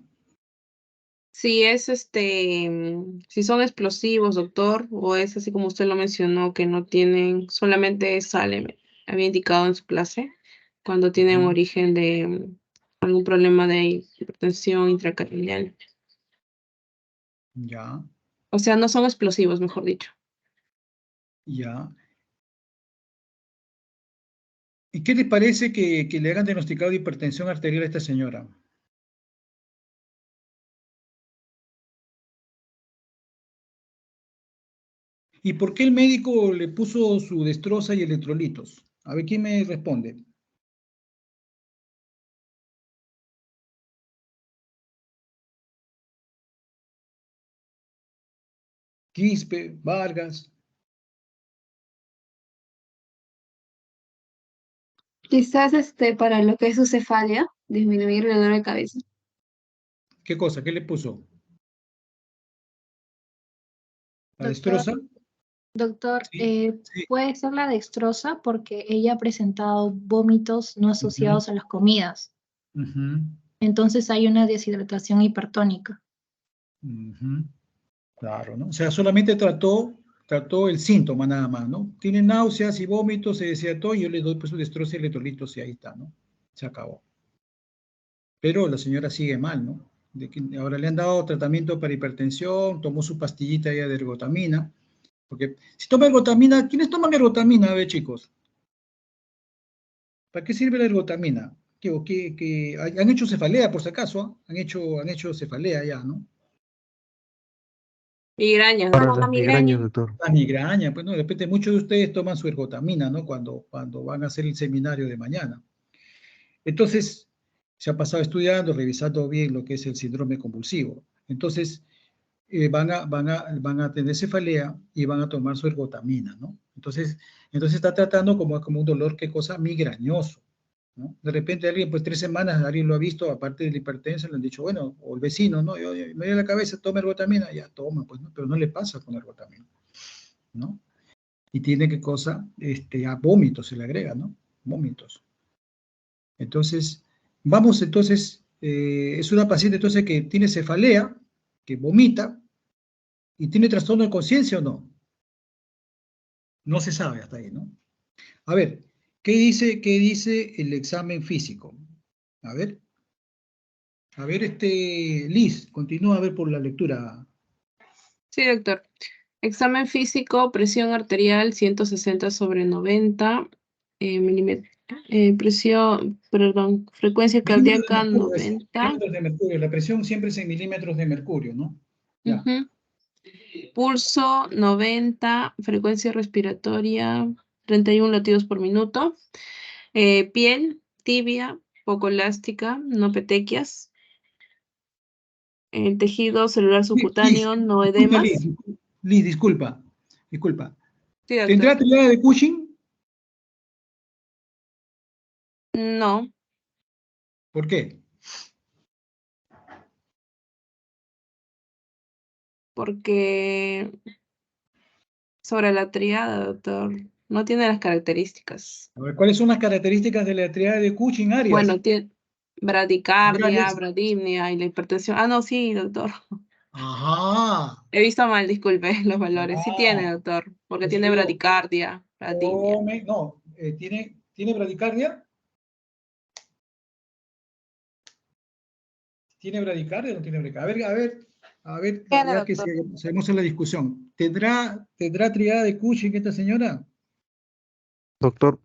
Si es si son explosivos, doctor, o es así como usted lo mencionó, que no tienen, solamente sale, había indicado en su clase, cuando tienen origen de algún problema de hipertensión intracranial. Ya, O sea, no son explosivos, mejor dicho. ya. ¿Y qué les parece que le hagan diagnosticado de hipertensión arterial a esta señora? ¿Y por qué el médico le puso su destroza y electrolitos? A ver, ¿quién me responde? Quispe, Vargas. Quizás para lo que es su cefalia, disminuir el dolor de cabeza. ¿Qué cosa? ¿Qué le puso? ¿La Doctor, destroza? doctor, Sí, sí. puede ser la dextrosa porque ella ha presentado vómitos no asociados a las comidas. Ujú, Entonces hay una deshidratación hipertónica. ujú. Claro, ¿no? O sea, solamente trató el síntoma nada más, ¿no? Tiene náuseas y vómitos, se deshidrató, y yo le doy pues su destroza y electrolitos y ahí está, ¿no? Se acabó. Pero la señora sigue mal, ¿no? Ahora le han dado tratamiento para hipertensión, tomó su pastillita ya de ergotamina, porque si toma ergotamina, ¿quiénes toman ergotamina, a ver, chicos? ¿Para qué sirve la ergotamina? ¿Han hecho cefalea, por si acaso? ¿Ah? Han hecho cefalea ya, ¿no? Migrañas, Para doctor. las migrañas, doctor. La migraña, pues no, de repente muchos de ustedes toman su ergotamina, ¿no? Cuando van a hacer el seminario de mañana. Entonces, se ha pasado estudiando, revisando bien lo que es el síndrome convulsivo. Entonces, van a tener cefalea y van a tomar su ergotamina, ¿no? Entonces está tratando como un dolor, ¿qué cosa? Migrañoso, ¿no? De repente alguien, pues 3 semanas, alguien lo ha visto, aparte del hipertenso, le han dicho, bueno, o el vecino, ¿no? Yo, me duele la cabeza, toma ergotamina, ya toma, pues, ¿no? Pero no le pasa con ergotamina, ¿no? Y tiene qué cosa, a vómitos se le agrega, ¿no? Vómitos. Entonces, vamos entonces, es una paciente entonces que tiene cefalea, que vomita, y tiene trastorno de conciencia o no. No se sabe hasta ahí, ¿no? A ver, qué dice el examen físico? A ver, Liz, continúa a ver por la lectura. Sí, doctor. Examen físico, presión arterial 160/90 milímetros. Frecuencia Milímetros de cardíaca mercurio, es 90. milímetros de mercurio. La presión siempre es en milímetros de mercurio, ¿no? Ya. Ujú. Pulso 90, frecuencia respiratoria 31 latidos por minuto. Piel tibia, poco elástica, no petequias. Tejido celular subcutáneo, no Disculpa, edemas. Liz, disculpa. Sí, ¿Tendrá doctor. triada de Cushing? No, ¿Por qué? porque sobre la triada, doctor, no tiene las características. A ver, ¿cuáles son las características de la triada de Cushing, Arias? Bueno, tiene A ver, bradicardia, Arias. bradimnia y la hipertensión. Ah, no, sí, doctor. Ajá. He visto mal, disculpe, los valores. Sí tiene, Ah, doctor, porque eso tiene digo. bradicardia, bradimia. No, ¿tiene bradicardia? ¿Tiene bradicardia o no tiene bradicardia? A ver, A ver, Bien, ya que doctor. seguimos en la discusión. ¿Tendrá triada de Cushing esta señora? Doctor,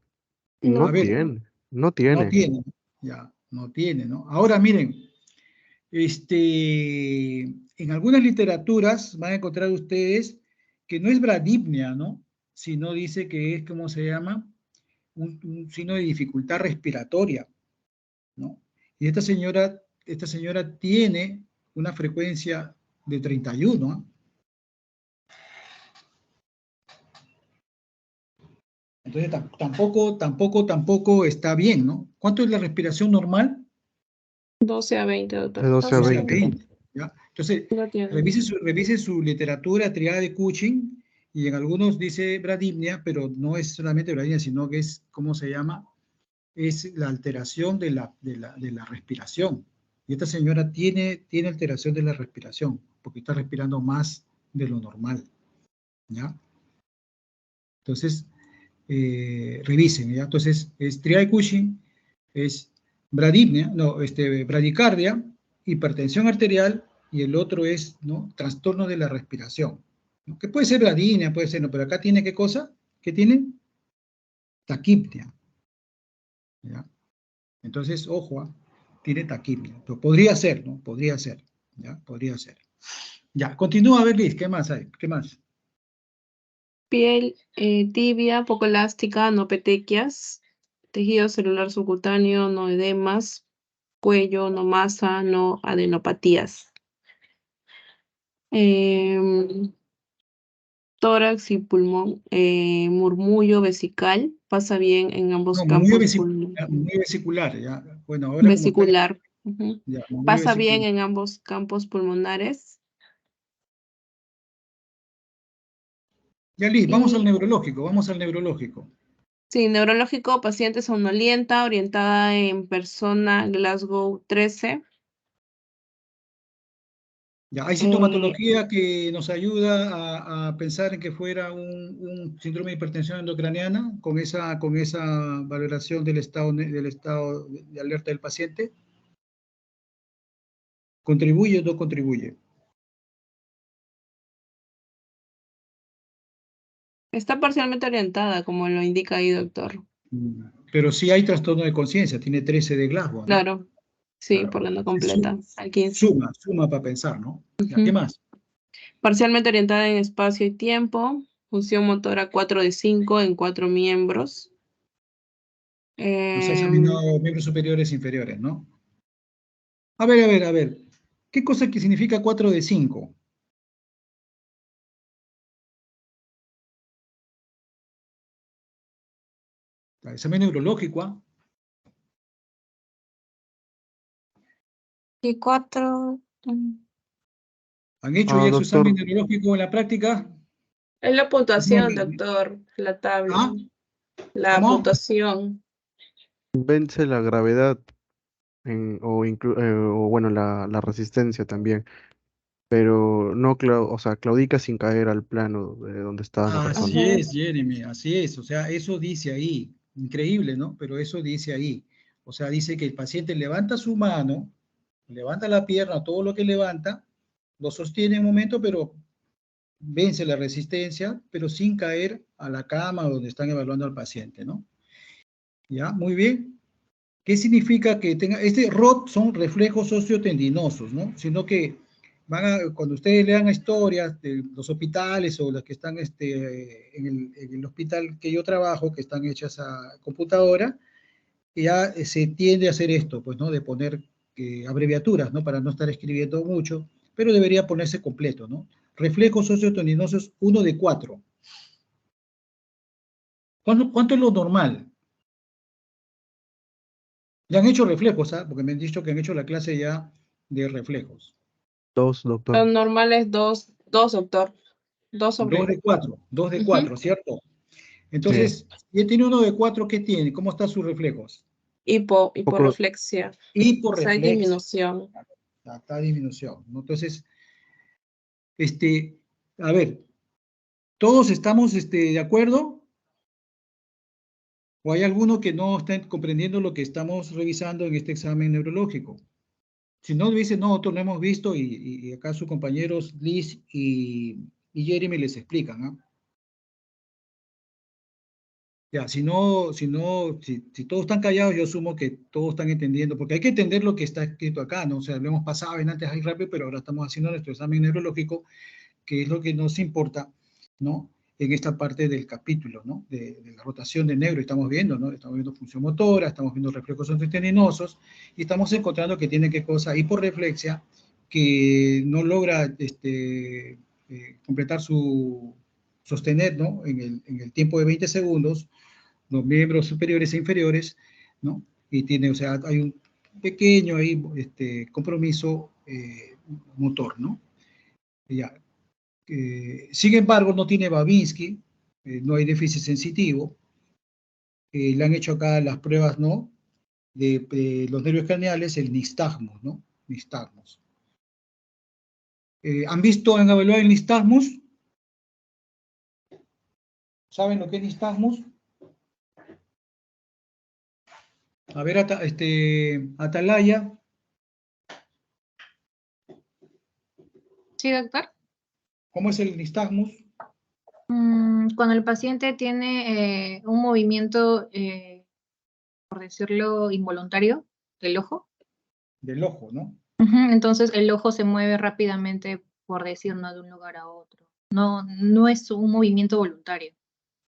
No. A ver, no no tiene. tiene, ya, no tiene, ¿no? Ahora miren, en algunas literaturas van a encontrar ustedes que no es bradipnea, ¿no? Sino dice que es, ¿cómo se llama? Un signo de dificultad respiratoria, ¿no? Y esta señora tiene una frecuencia de 31, ¿ah? Entonces tampoco está bien, ¿no? ¿Cuánto es la respiración normal? 12 a 20, doctor. De 12 a 12 a 20. 20, ¿ya? Entonces, No tiene. revise su literatura triada de Cushing, y en algunos dice bradipnea, pero no es solamente bradipnea, sino que es, ¿cómo se llama? Es la alteración de la respiración. Y esta señora tiene alteración de la respiración, porque está respirando más de lo normal, ¿ya? Entonces, revisen, ¿ya? Entonces, es triada de Cushing, es bradipnea, no, bradicardia, hipertensión arterial, y el otro es, ¿no? Trastorno de la respiración, ¿no? Que puede ser bradipnea, puede ser, no, pero acá tiene, ¿qué cosa? ¿Qué tiene? Taquipnea, ¿ya? Entonces, ojo, ¿ah? Tiene taquipnea, pero podría ser, ¿no? Podría ser, ¿ya? Podría ser. Ya, continúa, a ver, Liz, ¿qué más hay? ¿Qué más? Piel tibia, poco elástica, no petequias. Tejido celular subcutáneo, no edemas. Cuello, no masa, no adenopatías. Tórax y pulmón, murmullo vesical, pasa bien en ambos No, muy campos vesicular, ya. Bueno, ahora como está, vesicular. Ujú. ya, muy Pasa bien vesicular. en ambos campos pulmonares. Ya, Liz, vamos al Y neurológico. sí, neurológico, paciente somnolienta, orientada en persona, Glasgow 13. Ya, hay Eh, sintomatología que nos ayuda a pensar en que fuera un síndrome de hipertensión endocraniana con esa valoración del estado de alerta del paciente. ¿Contribuye o no contribuye? Está parcialmente orientada, como lo indica ahí, doctor. Pero sí hay trastorno de conciencia, tiene 13 de Glasgow, ¿no? Claro, sí, Claro. porque no completa al 15. Suma para pensar, ¿no? Ya, ¿qué más? Parcialmente orientada en espacio y tiempo. Función motora 4 de 5 en 4 miembros. Nos ha examinado miembros superiores e inferiores, ¿no? A ver. ¿Qué cosa que significa 4 de 5? Examen neurológico, ¿ah? Y 4, ¿Han hecho ya su examen Doctor, neurológico en la práctica? Es la puntuación, No. doctor, la tabla. ¿Ah? La ¿Cómo? puntuación. vence la gravedad o bueno, la resistencia también, pero no, o sea, claudica sin caer al plano de donde estaba la persona. Así Ajá. es, Jeremy, así es. O sea, eso dice ahí. Increíble, ¿no? Pero eso dice ahí. O sea, dice que el paciente levanta su mano, levanta la pierna, todo lo que levanta, lo sostiene un momento, pero vence la resistencia, pero sin caer a la cama donde están evaluando al paciente, ¿no? Ya, muy bien. ¿Qué significa que tenga? ROT son reflejos osteotendinosos, ¿no? Sino que cuando ustedes lean historias de los hospitales o las que están en el hospital que yo trabajo, que están hechas a computadora, ya se tiende a hacer esto, pues, ¿no? De poner abreviaturas, ¿no? Para no estar escribiendo mucho, pero debería ponerse completo, ¿no? Reflejos osteotendinosos 1 de 4. ¿Cuánto es lo normal? Ya han hecho reflejos, ¿ah? Porque me han dicho que han hecho la clase ya de reflejos. 2, Lo doctor. normal es 2, doctor. 2 sobre 2 de 4, 2 de Ujú. 4, ¿cierto? Sí. Entonces, si él tiene 1 de 4, ¿qué tiene? ¿Cómo están sus reflejos? Poco, Hiporreflexia. O sea, hay Hiporreflexia. disminución. Está disminución, ¿no? Entonces, a ver, ¿todos estamos de acuerdo? ¿O hay alguno que no está comprendiendo lo que estamos revisando en este examen neurológico? Si no, dice, no, nosotros lo hemos visto y acá sus compañeros Liz y Jeremy les explican, ¿no? Ya, si todos están callados, yo asumo que todos están entendiendo, porque hay que entender lo que está escrito acá, ¿no? O sea, lo hemos pasado bien antes ahí rápido, pero ahora estamos haciendo nuestro examen neurológico, que es lo que nos importa, ¿no? En esta parte del capítulo, ¿no? De la rotación de neuro, estamos viendo, ¿no? Estamos viendo función motora, estamos viendo reflejos teninosos, y estamos encontrando que tiene que cosa hiporreflexia, que no logra completar sostener, ¿no? En el tiempo de 20 segundos, los miembros superiores e inferiores, ¿no? Y tiene, o sea, hay un pequeño ahí, compromiso motor, ¿no? Ya. Sin embargo, no tiene Babinski, no hay déficit sensitivo, le han hecho acá las pruebas, ¿no? De los nervios craneales, el nistagmus, ¿no? Nistagmus. ¿Han evaluado el nistagmus? ¿Saben lo que es nistagmus? A ver, Atalaya. Sí, doctor. ¿Cómo es el nistagmus? Cuando el paciente tiene un movimiento, por decirlo, involuntario del ojo. Del ojo, ¿no? Entonces el ojo se mueve rápidamente, por decirlo, de un lugar a otro. No es un movimiento voluntario.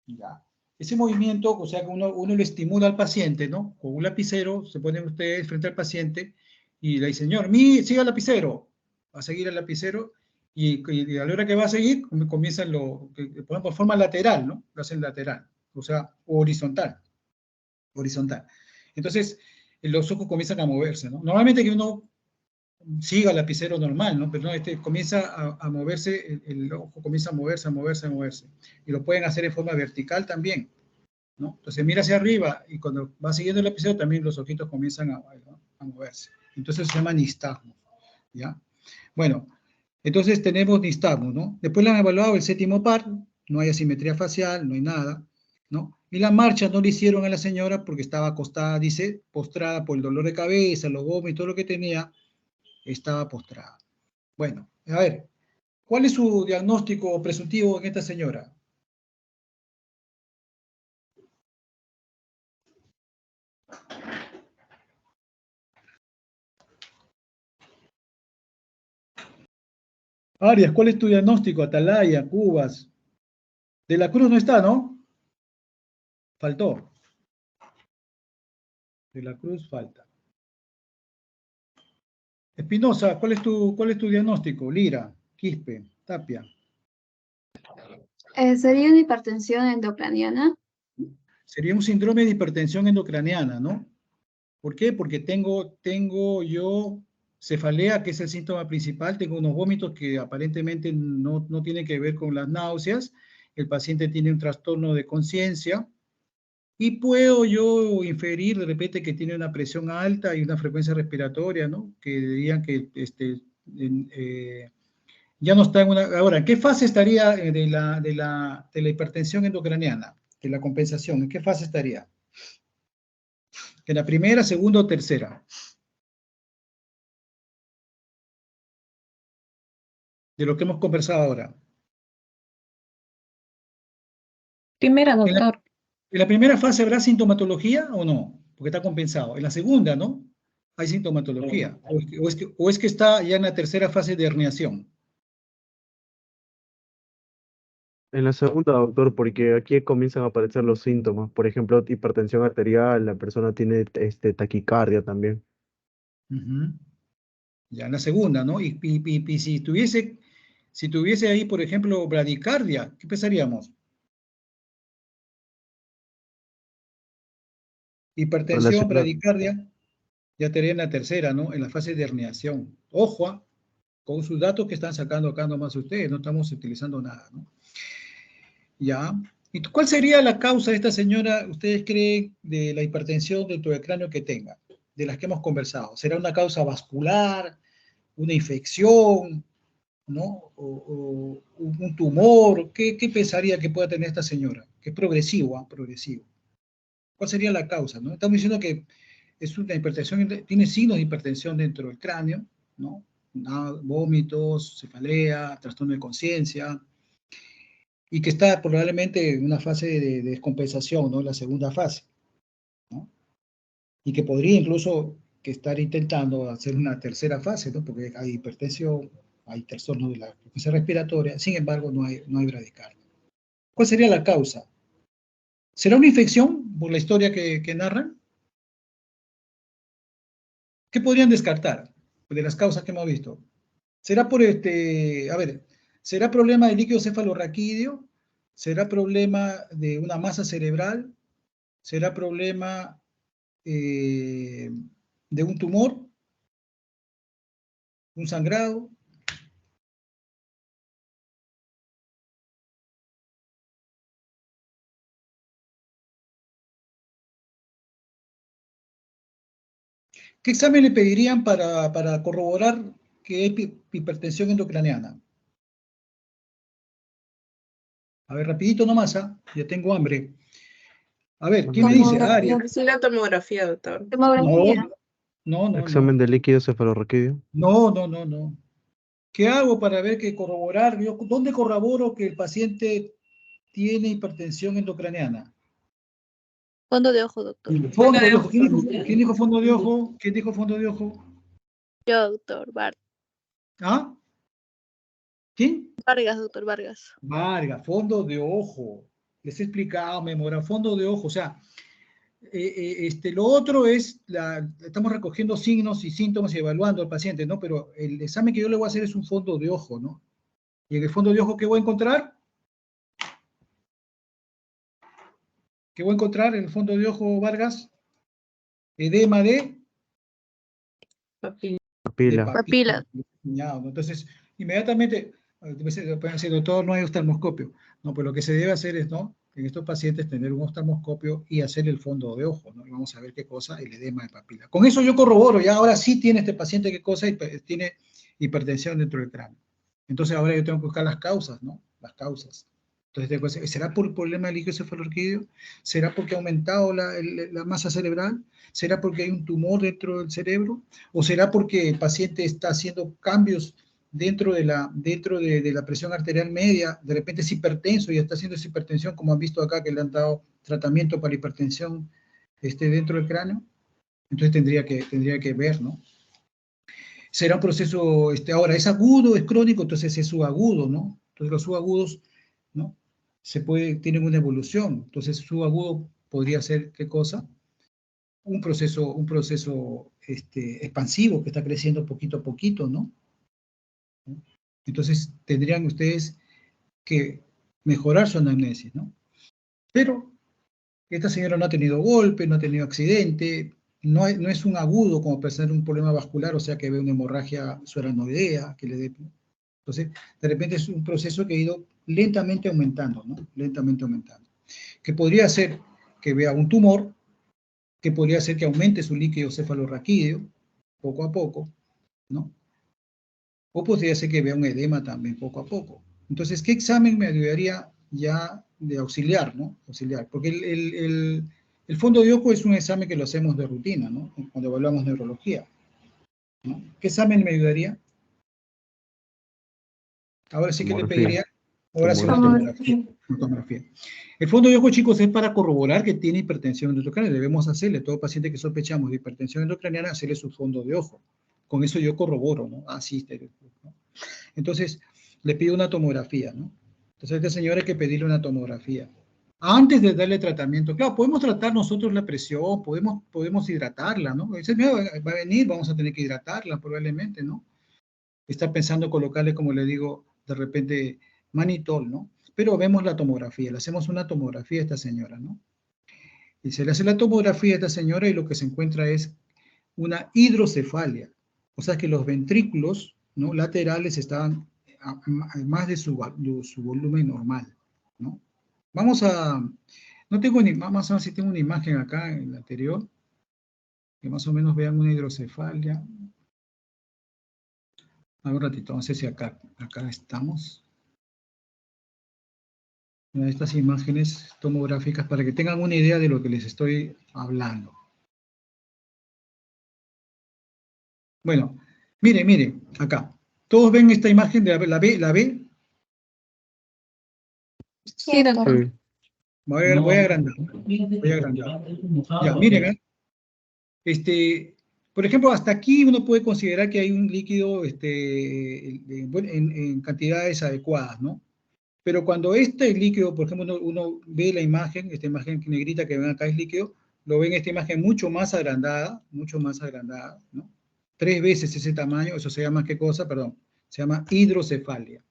Ya. Ese movimiento, o sea, que uno lo estimula al paciente, ¿no? Con un lapicero, se ponen ustedes frente al paciente y le dice, señor, siga el lapicero. Va a seguir el lapicero y a la hora que va a seguir, comienzan por forma lateral, ¿no? Lo hacen lateral, o sea, horizontal. Horizontal. Entonces, los ojos comienzan a moverse, ¿no? Normalmente que uno siga el lapicero normal, ¿no? Pero no, comienza a moverse, el ojo comienza a moverse. Y lo pueden hacer en forma vertical también, ¿no? Entonces mira hacia arriba y cuando va siguiendo el lapicero también los ojitos comienzan a moverse. Entonces se llama nistagmus, ¿ya? Bueno, entonces tenemos nistagmus, ¿no? Después le han evaluado el séptimo par, no hay asimetría facial, no hay nada, ¿no? Y la marcha no le hicieron a la señora porque estaba acostada, dice, postrada por el dolor de cabeza, los vómitos, todo lo que tenía, estaba postrada. Bueno, a ver, ¿cuál es su diagnóstico presuntivo en esta señora? Arias, ¿cuál es tu diagnóstico? Atalaya, Cubas. De la Cruz no está, ¿no? Faltó. De la Cruz falta. Espinosa, ¿cuál es tu diagnóstico? Lira, Quispe, Tapia. ¿Sería una hipertensión endocraniana? Sería un síndrome de hipertensión endocraniana, ¿no? ¿Por qué? Porque tengo yo cefalea, que es el síntoma principal, tengo unos vómitos que aparentemente no tienen que ver con las náuseas, el paciente tiene un trastorno de conciencia, y puedo yo inferir de repente que tiene una presión alta y una frecuencia respiratoria, ¿no? Que dirían que ya no está en una... Ahora, ¿en qué fase estaría de la hipertensión endocraniana? De la compensación, ¿en qué fase estaría? ¿En la primera, segunda o tercera? De lo que hemos conversado ahora. Primera, doctor. ¿En la primera fase habrá sintomatología o no? Porque está compensado. En la segunda, ¿no? Hay sintomatología. O es que está ya en la tercera fase de herniación. En la segunda, doctor, porque aquí comienzan a aparecer los síntomas. Por ejemplo, hipertensión arterial, la persona tiene taquicardia también. Ya en la segunda, ¿no? Y si tuviese ahí, por ejemplo, bradicardia, ¿qué pensaríamos? Hipertensión, bradicardia, ya estaría en la tercera, ¿no? En la fase de herniación. Ojo, con sus datos que están sacando acá nomás ustedes, no estamos utilizando nada, ¿no? Ya. ¿Y cuál sería la causa de esta señora, ustedes creen, de la hipertensión del tobillo que tenga? De las que hemos conversado. ¿Será una causa vascular, una infección, ¿no? O un tumor? ¿Qué pensaría que pueda tener esta señora? Que es progresivo, progresivo. ¿Cuál sería la causa, no? Estamos diciendo que es una hipertensión, tiene signos de hipertensión dentro del cráneo, ¿no? Vómitos, cefalea, trastorno de conciencia, y que está probablemente en una fase de descompensación, ¿no? La segunda fase, ¿no? Y que podría incluso que estar intentando hacer una tercera fase, ¿no? Porque hay hipertensión, hay trastorno de la frecuencia respiratoria, sin embargo no hay bradicardia. ¿Cuál sería la causa? ¿Será una infección por la historia que narran? ¿Qué podrían descartar de las causas que hemos visto? ¿Será por será problema de líquido cefalorraquídeo? ¿Será problema de una masa cerebral? ¿Será problema de un tumor? ¿Un sangrado? ¿Qué examen le pedirían para corroborar que hay hipertensión endocraniana? A ver, rapidito nomás, ya tengo hambre. A ver, ¿quién me dice? Ariel. Sí, la tomografía, doctor. Tomografía. No. Examen de líquido cefalorraquídeo. No. ¿Qué hago para ver que corroborar? ¿Dónde corroboro que el paciente tiene hipertensión endocraniana? Fondo de ojo, doctor. Fondo de ojo. ¿Quién dijo fondo de ojo? ¿Quién dijo fondo de ojo? Yo, doctor. ¿Ah? ¿Quién? Vargas, doctor Vargas. Vargas, fondo de ojo. Les he explicado, memoria, fondo de ojo. O sea, lo otro es, estamos recogiendo signos y síntomas y evaluando al paciente, ¿no? Pero el examen que yo le voy a hacer es un fondo de ojo, ¿no? ¿Y en el fondo de ojo qué voy a encontrar? ¿Qué voy a encontrar en el fondo de ojo, Vargas? Edema de Papila. Papila. ¿No? Entonces, inmediatamente, pueden decir, doctor, no hay oftalmoscopio. No, pues lo que se debe hacer es, ¿no? En estos pacientes tener un oftalmoscopio y hacer el fondo de ojo, ¿no? Y vamos a ver qué cosa, el edema de papila. Con eso yo corroboro, ya ahora sí tiene este paciente qué cosa, tiene hipertensión dentro del cráneo. Entonces ahora yo tengo que buscar las causas, ¿no? Las causas. Entonces, ¿será por el problema del líquido cefalorraquídeo? ¿Será porque ha aumentado la masa cerebral? ¿Será porque hay un tumor dentro del cerebro? ¿O será porque el paciente está haciendo cambios dentro de la presión arterial media? De repente es hipertenso y está haciendo esa hipertensión, como han visto acá, que le han dado tratamiento para hipertensión dentro del cráneo. Entonces tendría que ver, ¿no? Será un proceso, ahora, ¿es agudo, es crónico? Entonces es subagudo, ¿no? Entonces los subagudos, ¿no? Tienen una evolución. Entonces subagudo podría ser, ¿qué cosa? Un proceso expansivo que está creciendo poquito a poquito, ¿no? Entonces tendrían ustedes que mejorar su anamnesis, ¿no? Pero esta señora no ha tenido golpe, no ha tenido accidente, no es un agudo como presentar un problema vascular, o sea que ve una hemorragia subaracnoidea, que le dé. Entonces, de repente es un proceso que ha ido lentamente aumentando, ¿no? Lentamente aumentando. Que podría ser que vea un tumor, que podría ser que aumente su líquido cefalorraquídeo, poco a poco, ¿no? O podría ser que vea un edema también, poco a poco. Entonces, ¿qué examen me ayudaría ya de auxiliar, ¿no? Auxiliar, porque el fondo de ojo es un examen que lo hacemos de rutina, ¿no? Cuando evaluamos neurología, ¿no? ¿Qué examen me ayudaría? Ahora sí que le pediría, ahora sí una tomografía. El fondo de ojo, chicos, es para corroborar que tiene hipertensión endocraniana. Debemos hacerle, todo paciente que sospechamos de hipertensión endocraniana, hacerle su fondo de ojo. Con eso yo corroboro, ¿no? Así está. ¿No? Entonces, le pido una tomografía, ¿no? Entonces, a esta señora hay que pedirle una tomografía. Antes de darle tratamiento, claro, podemos tratar nosotros la presión, podemos hidratarla, ¿no? Ese miedo va a venir, vamos a tener que hidratarla probablemente, ¿no? Está pensando colocarle, como le digo, de repente manitol, ¿no? Pero vemos la tomografía, le hacemos una tomografía a esta señora, ¿no? Y se le hace la tomografía a esta señora y lo que se encuentra es una hidrocefalia. O sea que los ventrículos, ¿no?, laterales estaban a más de su volumen normal, ¿no? Vamos a, no tengo ni, vamos a ver si tengo una imagen acá en la anterior, que más o menos vean una hidrocefalia. A ver un ratito, no sé si acá estamos. Estas imágenes tomográficas para que tengan una idea de lo que les estoy hablando. Bueno, mire, acá. ¿Todos ven esta imagen de la B? Sí, doctor. Sí. Voy a agrandar. Ya, miren, por ejemplo, hasta aquí uno puede considerar que hay un líquido en cantidades adecuadas, ¿no? Pero cuando este líquido, por ejemplo, uno ve la imagen, esta imagen negrita que ven acá es líquido, lo ven esta imagen mucho más agrandada, ¿no? 3 veces ese tamaño, eso se llama, ¿qué cosa? Perdón, se llama hidrocefalia,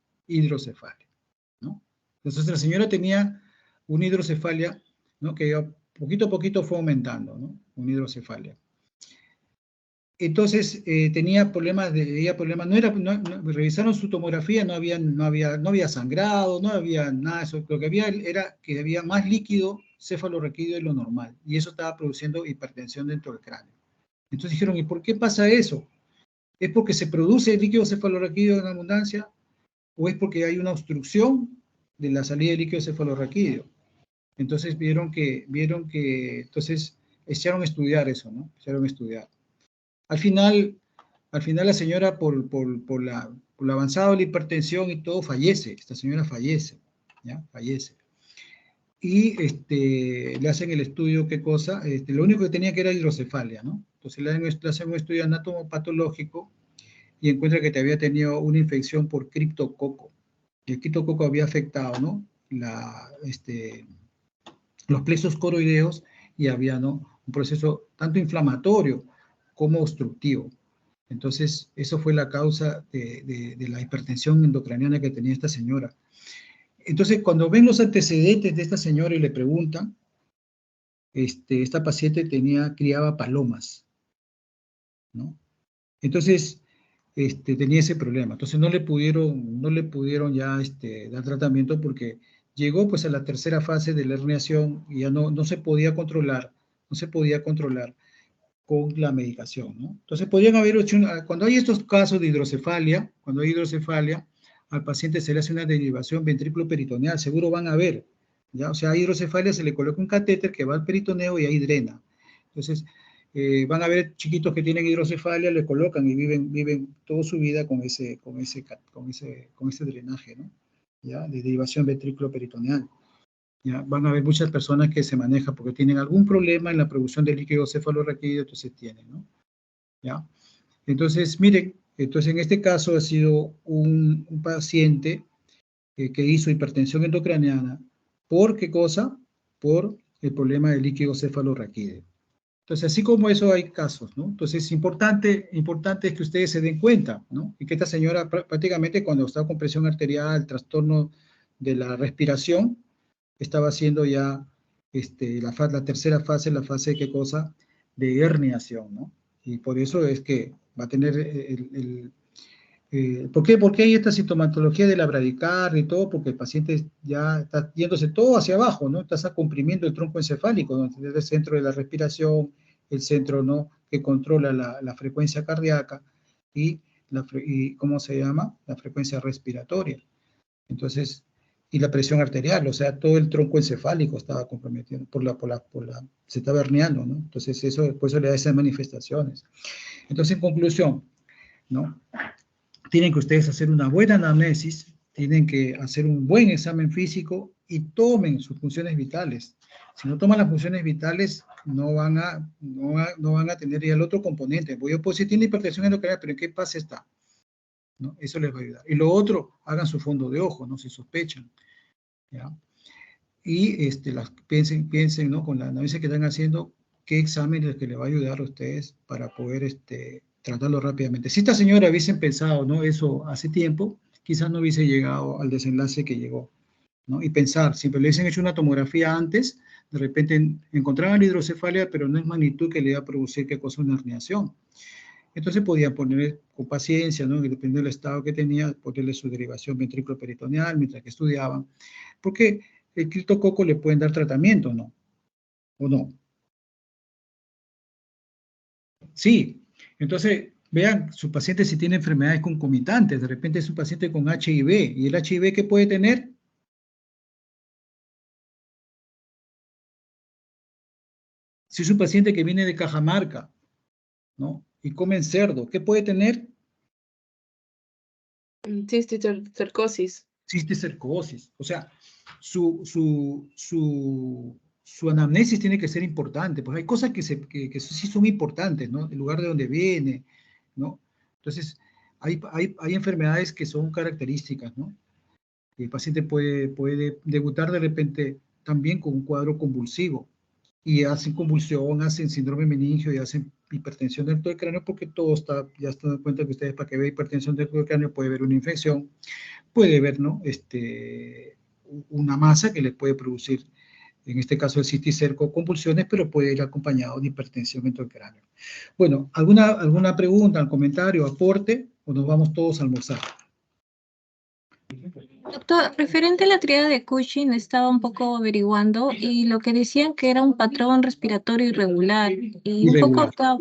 ¿no? Entonces la señora tenía una hidrocefalia, ¿no? Que poquito a poquito fue aumentando, ¿no? Una hidrocefalia. Entonces tenía problemas, revisaron su tomografía, no había sangrado, no había nada de eso. Lo que había era que había más líquido cefalorraquídeo de lo normal, y eso estaba produciendo hipertensión dentro del cráneo. Entonces dijeron, ¿y por qué pasa eso? ¿Es porque se produce líquido cefalorraquídeo en abundancia o es porque hay una obstrucción de la salida de líquido cefalorraquídeo? Entonces vieron que entonces echaron a estudiar eso, ¿no? Echaron a estudiar. Al final la señora, por la avanzada de la hipertensión y todo, fallece. Esta señora fallece, ¿ya? Fallece. Y le hacen el estudio, ¿qué cosa? Lo único que tenía que era hidrocefalia, ¿no? Entonces le hacen un estudio anatomopatológico y encuentra que te había tenido una infección por criptococo. Y el criptococo había afectado, ¿no? Los plexos coroideos y había, ¿no? Un proceso tanto inflamatorio como obstructivo. Entonces, eso fue la causa de la hipertensión endocraniana que tenía esta señora. Entonces, cuando ven los antecedentes de esta señora y le preguntan, esta paciente criaba palomas, ¿no? Entonces, tenía ese problema. Entonces, no le pudieron ya dar tratamiento porque llegó pues a la tercera fase de la herniación y ya no se podía controlar, con la medicación, ¿no? Entonces, podrían haber hecho, cuando hay estos casos de hidrocefalia, al paciente se le hace una derivación ventrículo-peritoneal, seguro van a ver, ¿ya? O sea, a hidrocefalia se le coloca un catéter que va al peritoneo y ahí drena. Entonces, van a ver chiquitos que tienen hidrocefalia, le colocan y viven toda su vida con ese drenaje, ¿no? ¿Ya? De derivación ventrículo-peritoneal. ¿Ya? Van a haber muchas personas que se manejan porque tienen algún problema en la producción de líquido cefalorraquídeo, entonces tienen, ¿no? ¿Ya? Entonces, miren, entonces en este caso ha sido un paciente que hizo hipertensión endocraniana. ¿Por qué cosa? Por el problema del líquido cefalorraquídeo. Entonces, así como eso hay casos, ¿no? Entonces, importante es que ustedes se den cuenta, ¿no? Y que esta señora prácticamente cuando estaba con presión arterial, trastorno de la respiración, estaba haciendo ya la tercera fase, la fase de qué cosa, de herniación, ¿no? Y por eso es que va a tener ¿por qué hay esta sintomatología de la bradicardia y todo? Porque el paciente ya está yéndose todo hacia abajo, ¿no? Está comprimiendo el tronco encefálico, donde es el centro de la respiración, el centro, ¿no? Que controla la frecuencia cardíaca y ¿cómo se llama? La frecuencia respiratoria. Entonces, y la presión arterial, o sea, todo el tronco encefálico estaba comprometido, se estaba herniando, ¿no? Entonces, por eso le da esas manifestaciones. Entonces, en conclusión, ¿no? Tienen que ustedes hacer una buena anamnesis, tienen que hacer un buen examen físico y tomen sus funciones vitales. Si no toman las funciones vitales, no van a tener ya el otro componente. Pues si tiene hipertensión endocrinal, pero ¿en qué fase está? ¿No? Eso les va a ayudar. Y lo otro, hagan su fondo de ojo, ¿no? Si sospechan, ¿ya? Y piensen, ¿no? Con la análisis que están haciendo, qué examen es el que les va a ayudar a ustedes para poder tratarlo rápidamente. Si esta señora hubiesen pensado, ¿no? Eso hace tiempo, quizás no hubiese llegado al desenlace que llegó, ¿no? Y pensar, si le hubiesen hecho una tomografía antes, de repente encontraban la hidrocefalia, pero no es magnitud que le iba a producir qué cosa, una herniación. Entonces podían poner con paciencia, ¿no? Dependiendo del estado que tenía, ponerle su derivación ventrículo-peritoneal mientras que estudiaban. Porque el criptococo le pueden dar tratamiento, ¿no? ¿O no? Sí. Entonces, vean, su paciente si tiene enfermedades concomitantes, de repente es un paciente con HIV, ¿y el HIV qué puede tener? Si es un paciente que viene de Cajamarca, ¿no? y comen cerdo, ¿qué puede tener? Cisticercosis. Cisticercosis. O sea, su anamnesis tiene que ser importante, pues hay cosas que sí son importantes, ¿no? El lugar de donde viene, ¿no? Entonces, hay enfermedades que son características, ¿no? El paciente puede debutar de repente también con un cuadro convulsivo y hacen convulsión, hacen síndrome meningio y hacen hipertensión dentro del cráneo porque todo está, ya están dando cuenta que ustedes para que vea hipertensión dentro del cráneo puede haber una infección, puede haber, ¿no? Una masa que le puede producir, en este caso el cisticerco, convulsiones, pero puede ir acompañado de hipertensión dentro del cráneo. Bueno, ¿alguna pregunta, comentario, aporte o nos vamos todos a almorzar? Doctor, referente a la triada de Cushing, estaba un poco averiguando y lo que decían que era un patrón respiratorio irregular y Irregular.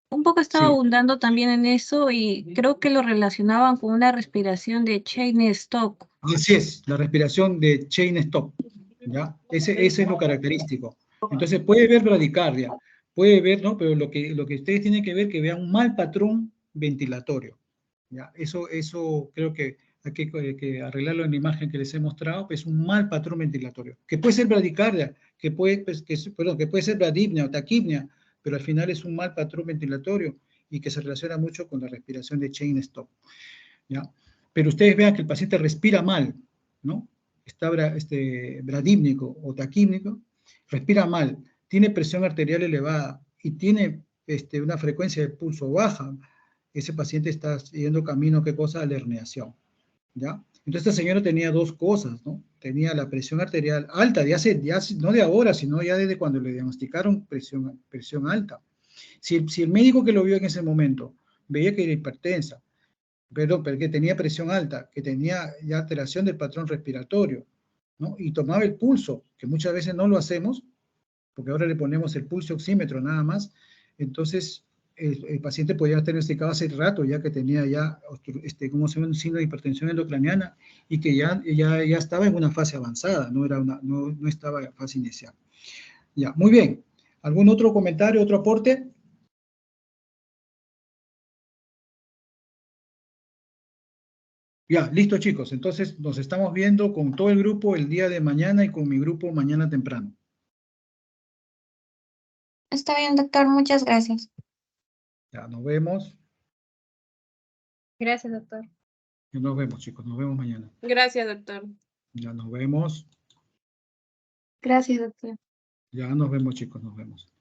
un poco estaba Sí. abundando también en eso y creo que lo relacionaban con una respiración de Cheyne-Stokes. Así es, la respiración de chain stop, ¿ya? Ese es lo característico. Entonces puede haber bradicardia, puede ver, ¿no? Pero lo que ustedes tienen que ver, que vean un mal patrón ventilatorio, ¿ya? Eso creo que hay que arreglarlo en la imagen que les he mostrado, pues es un mal patrón ventilatorio, que puede ser bradicardia, que puede ser bradipnea o taquipnea, pero al final es un mal patrón ventilatorio y que se relaciona mucho con la respiración de chain stop, ¿ya? Pero ustedes vean que el paciente respira mal, ¿no? Está bradípnico o taquípnico, respira mal, tiene presión arterial elevada y tiene una frecuencia de pulso baja, ese paciente está yendo camino, ¿qué cosa? A la herniación, ¿ya? Entonces esta señora tenía dos cosas, ¿no? Tenía la presión arterial alta, no de ahora, sino ya desde cuando le diagnosticaron presión alta. Si el médico que lo vio en ese momento veía que era hipertensa, pero que tenía presión alta, que tenía ya alteración del patrón respiratorio, ¿no? Y tomaba el pulso, que muchas veces no lo hacemos, porque ahora le ponemos el pulso oxímetro nada más, entonces el paciente podía estar diagnosticado hace rato, ya que tenía ya, ¿cómo se llama? Un signo de hipertensión endocraniana, y que ya estaba en una fase avanzada, no estaba en fase inicial. Ya, muy bien. ¿Algún otro comentario, otro aporte? Ya, listo chicos, entonces nos estamos viendo con todo el grupo el día de mañana y con mi grupo mañana temprano. Está bien, doctor, muchas gracias. Ya, nos vemos. Gracias, doctor. Ya nos vemos chicos, nos vemos mañana. Gracias, doctor. Ya nos vemos. Gracias, doctor. Ya nos vemos chicos, nos vemos.